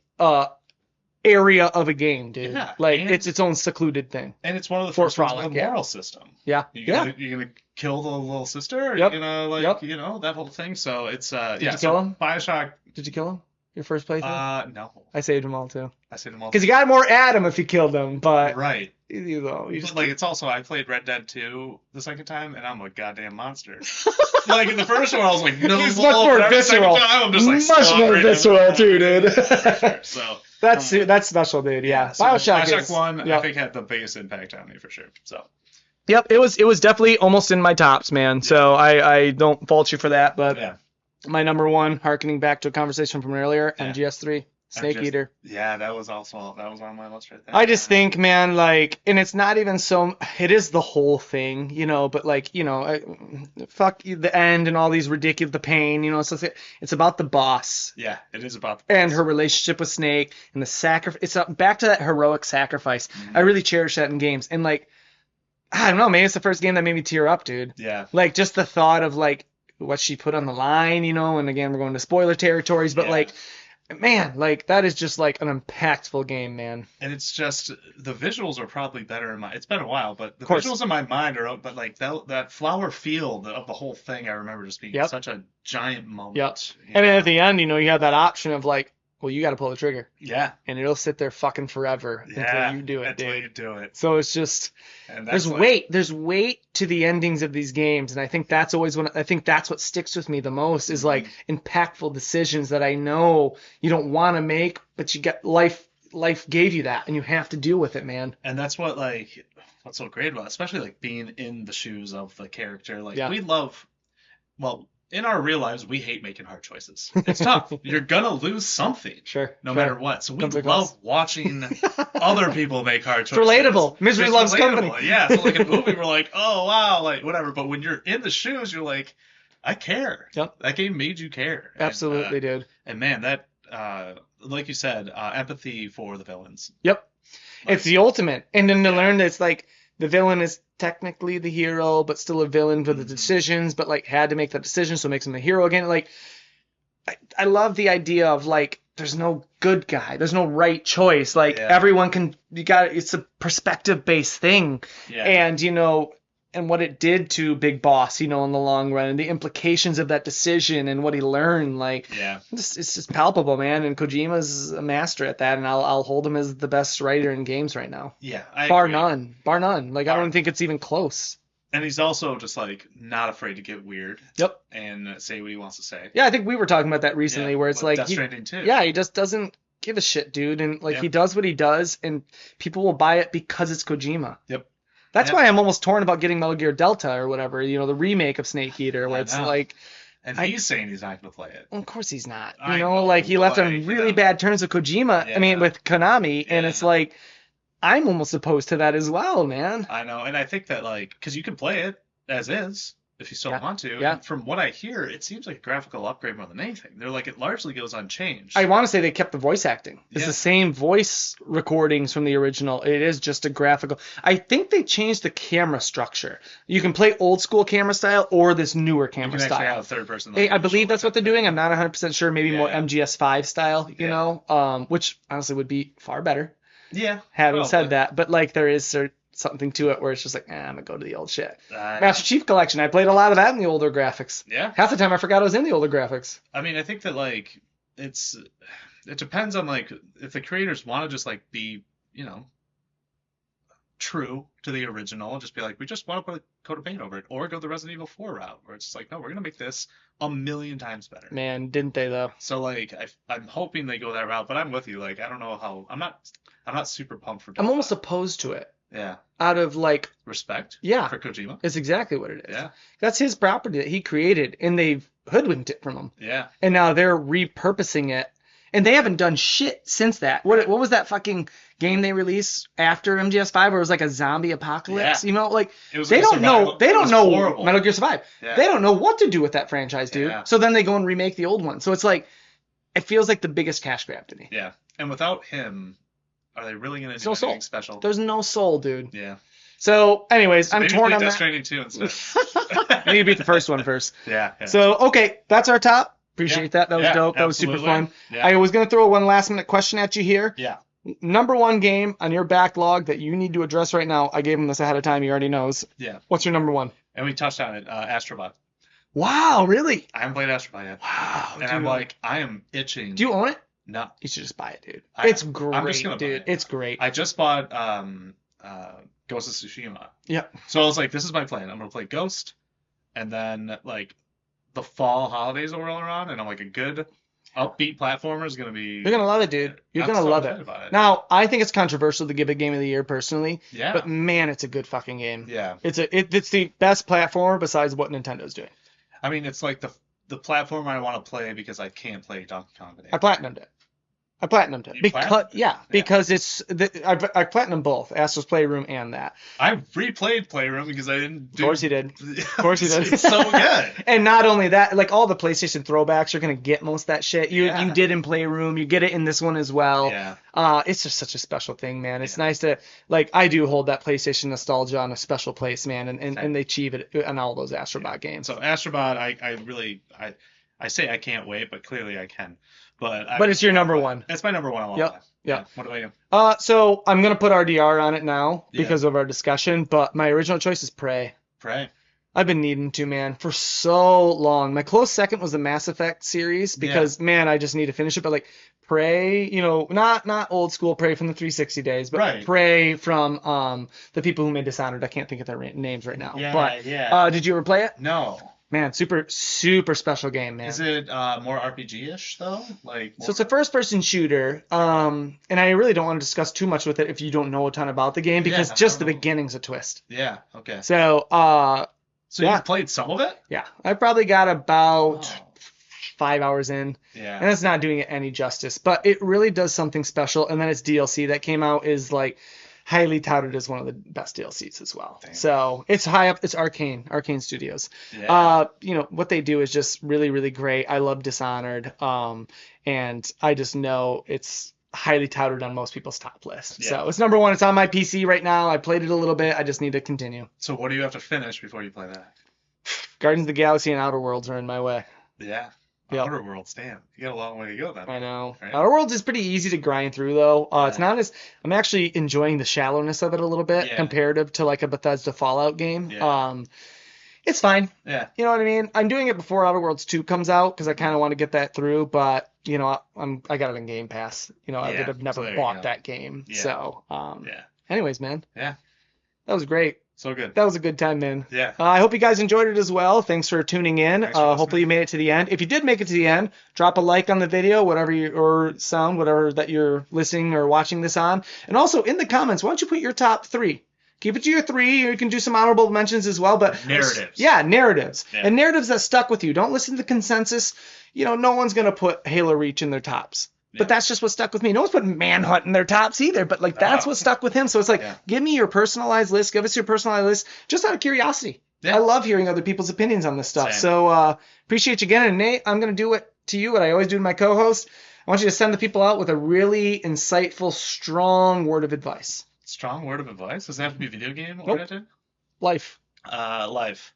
area of a game, dude. Yeah, Like and- it's its own secluded thing. And it's one of the Fort first ones with Frolic, a yeah. moral system. Yeah, yeah. You gonna kill the little sister? Or Yep. You gonna like Yep. that whole thing. So it's Did yeah. you so kill him? Bioshock. Did you kill him? Your first playthrough? No. I saved them all too. I said them all. Because you got more Adam if you killed them, but Right. you But just like it's also, I played Red Dead 2 the second time and I'm a goddamn monster. Like in the first one I was like, no, He's much more every second visceral. time, I'm just like, Much stop more right visceral now. too, dude. So that's special, dude. Yeah, so BioShock Bioshock is, 1 I yep. think had the biggest impact on me for sure. So Yep, it was definitely almost in my tops, man. So I don't fault you for that, but yeah. my number one, harkening back to a conversation from earlier, Yeah. MGS3, Snake MGS Eater. Yeah, that was on my list right there. I just think, man, like, and it's not even so, it is the whole thing, but like, fuck the end and all these ridiculous, the pain, so it's about the boss Yeah, it is about and her relationship with Snake and the sacrifice. It's back to that heroic sacrifice. Mhm. I really cherish that in games. And like, I don't know, maybe it's the first game that made me tear up, dude. Yeah. Like just the thought of like what she put on the line, and again, we're going to spoiler territories, but Yeah. like, man, like that is just like an impactful game, man. And it's just the visuals are probably better in my. It's been a while, but the Of course. visuals in my mind are. But like that flower field of the whole thing, I remember just being Yep. such a giant moment. Yep. you And then know? at the end, you have that option of like, well, you got to pull the trigger, Yeah. and it'll sit there fucking forever Yeah. until you do it, Until dude. you do it. So it's just And there's that's like, weight. There's weight to the endings of these games, and I think that's always I think that's what sticks with me the most is like impactful decisions that I know you don't want to make, but you get life gave you that, and you have to deal with it, man. And that's what's so great about it, especially like being in the shoes of the character. Like Yeah. we love, well, in our real lives, we hate making hard choices. It's tough. You're gonna lose something. Sure. No sure. matter what. So we Comes love across. watching other people make hard It's choices. relatable. Misery It's loves relatable. company. Yeah. So like in a movie, we're like, oh wow, like whatever. But when you're in the shoes, you're like, I care. Yep. That game made you care. Absolutely, dude. And man, that like you said, empathy for the villains. Yep. Like, It's the ultimate. And then to learn that it's like the villain is technically the hero, but still a villain for the decisions, but like had to make that decision, so it makes him the hero again. Like, I love the idea of like, there's no good guy, there's no right choice. Like Yeah. everyone it's a perspective based thing. yeah. And, and what it did to Big Boss, in the long run, and the implications of that decision and what he learned, like, yeah. it's just palpable, man. And Kojima's a master at that, and I'll hold him as the best writer in games right now. Yeah. Bar agree. none. Like, I don't think it's even close. And he's also just like not afraid to get weird. Yep. And say what he wants to say. Yeah, I think we were talking about that recently, Yeah, where it's with like, Death Stranding too. he just doesn't give a shit, dude. And like, Yeah. he does what he does, and people will buy it because it's Kojima. Yep. That's Yeah. why I'm almost torn about getting Metal Gear Delta or whatever, the remake of Snake Eater, where I it's know. like, And he's saying he's not going to play it. Of course he's not. I You know, know, like he left but, on really bad terms with Kojima. I mean, with Konami, and it's like I'm almost opposed to that as well, man. I know, and I think that like because you can play it as is if you still want to. Yeah. And from what I hear, it seems like a graphical upgrade more than anything. They're like it largely goes unchanged. I want to say they kept the voice acting. It's the same voice recordings from the original. It is just a graphical. I think they changed the camera structure. You can play old school camera style or this newer camera you can style. Have third person. I believe that's what they're doing. I'm not 100% sure. Maybe more MGS5 style, you know, which honestly would be far better. Yeah. Having said that, but like there is something to it where it's just like, I'm gonna go to the old shit. Master Chief Collection. I played a lot of that in the older graphics. Yeah. Half the time I forgot I was in the older graphics. I mean, I think that like it depends on like if the creators want to just like be, you know, true to the original, just be like, we just want to put a coat of paint over it, or go the Resident Evil 4 route, where it's just like, no, we're gonna make this a million times better. Man, didn't they though? So like, I'm hoping they go that route, but I'm with you. Like, I don't know how. I'm not super pumped for. I'm almost opposed to it. Yeah. Out of like respect. Yeah. For Kojima. It's exactly what it is. Yeah. That's his property that he created, and they've hoodwinked it from him. Yeah. And now they're repurposing it. And they haven't done shit since that. What was that fucking game they released after MGS5 where it was like a zombie apocalypse? Yeah. You know, like they don't know horrible. Metal Gear Survive. Yeah. They don't know what to do with that franchise, dude. Yeah. So then they go and remake the old one. So it's like it feels like the biggest cash grab to me. Yeah. And without him, are they really going to do anything special? There's no soul, dude. Yeah. So, anyways, I'm torn on that. Death Stranding 2 instead. I need to beat the first one first. Yeah. So, okay, that's our top. Appreciate that. That was dope. That was super fun. Yeah. I was going to throw one last minute question at you here. Yeah. Number one game on your backlog that you need to address right now. I gave him this ahead of time. He already knows. Yeah. What's your number one? And we touched on it. Astrobot. Wow, really? I haven't played Astrobot yet. Wow. And dude. I'm like, I am itching. Do you own it? No. You should just buy it, dude. It's great, I'm just gonna dude. It's great. I just bought Ghost of Tsushima. Yeah. So I was like, this is my plan. I'm gonna play Ghost, and then like the fall holidays will roll around, and I'm like, a good upbeat platformer is gonna be. You're gonna love it, dude. You're gonna love it. Now, I think it's controversial to give it Game of the Year personally. Yeah. But man, it's a good fucking game. Yeah. It's the best platformer besides what Nintendo's doing. I mean, it's like the platform I want to play because I can't play Donkey Kong today. I platinumed it. Because it's I platinumed both Astro's Playroom and that. I replayed Playroom because I didn't. Of course you did. It's so good. And not only that, like all the PlayStation throwbacks, you're gonna get most of that shit. You did in Playroom. You get it in this one as well. Yeah. It's just such a special thing, man. It's nice to like. I do hold that PlayStation nostalgia on a special place, man, and they achieve it on all those Astrobot games. So Astrobot, I say I can't wait, but clearly I can. But it's your number one. It's my number one. Yeah. What do I do? So I'm gonna put RDR on it now because of our discussion. But my original choice is Prey. Prey. I've been needing to, man, for so long. My close second was the Mass Effect series because, man, I just need to finish it. But like Prey, you know, not old school Prey from the 360 days, but Prey from the people who made Dishonored. I can't think of their names right now. Yeah, but did you ever play it? No. Man, super special game, man. Is it more RPG-ish though? So it's a first-person shooter, and I really don't want to discuss too much with it if you don't know a ton about the game because just the beginning's a twist. Yeah. Okay. So you've played some of it? Yeah, I probably got about 5 hours in. Yeah. And it's not doing it any justice, but it really does something special. And then its DLC that came out is like highly touted as one of the best DLCs as well. Damn. So it's high up. It's Arcane Studios. Yeah. You know, what they do is just really, really great. I love Dishonored. And I just know it's highly touted on most people's top list. Yeah. So it's number one. It's on my PC right now. I played it a little bit. I just need to continue. So what do you have to finish before you play that? Guardians of the Galaxy and Outer Worlds are in my way. Yeah. Yep. Outer Worlds, damn. You got a long way to go then. I know. Right? Outer Worlds is pretty easy to grind through, though. It's not as... I'm actually enjoying the shallowness of it a little bit comparative to like a Bethesda Fallout game. Yeah. It's fine. Yeah. You know what I mean? I'm doing it before Outer Worlds 2 comes out because I kind of want to get that through, but, you know, I got it in Game Pass. You know, I would have never bought that game. Yeah. So, anyways, man. Yeah. That was great. So good. That was a good time, man. Yeah. I hope you guys enjoyed it as well. Thanks for tuning in. Hopefully you made it to the end. If you did make it to the end, drop a like on the video, whatever that you're listening or watching this on. And also in the comments, why don't you put your top 3? Keep it to your 3. You can do some honorable mentions as well, but Narratives. Yeah, narratives. Yeah. And narratives that stuck with you. Don't listen to the consensus. No one's going to put Halo Reach in their tops. Yeah. But that's just what stuck with me. No one's putting Manhunt in their tops either, but that's what stuck with him. So it's like, give me your personalized list. Give us your personalized list just out of curiosity. Yeah. I love hearing other people's opinions on this stuff. Same. So appreciate you again. And Nate, I'm going to do it to you what I always do to my co-host. I want you to send the people out with a really insightful, strong word of advice. Strong word of advice? Does it have to be video game oriented? Life. Life.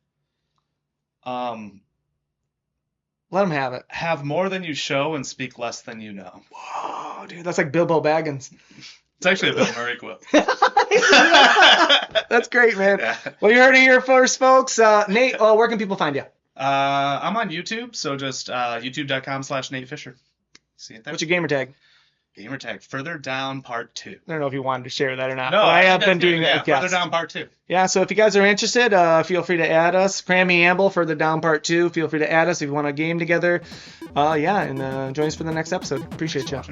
Let them have it. Have more than you show and speak less than you know. Whoa, dude, that's like Bilbo Baggins. It's actually a Bill Murray quote. That's great, man. Yeah. Well, you heard it here first, folks. Nate, where can people find you? I'm on YouTube, so just youtube.com/Nate Fischer. See it there. What's your gamer tag? Gamer tag, Further Down Part 2. I don't know if you wanted to share that or not. No, I have been doing that. Further Down Part 2. Yeah, so if you guys are interested, feel free to add us. Crammy Amble, Further Down Part 2. Feel free to add us if you want a game together. And join us for the next episode. Appreciate you.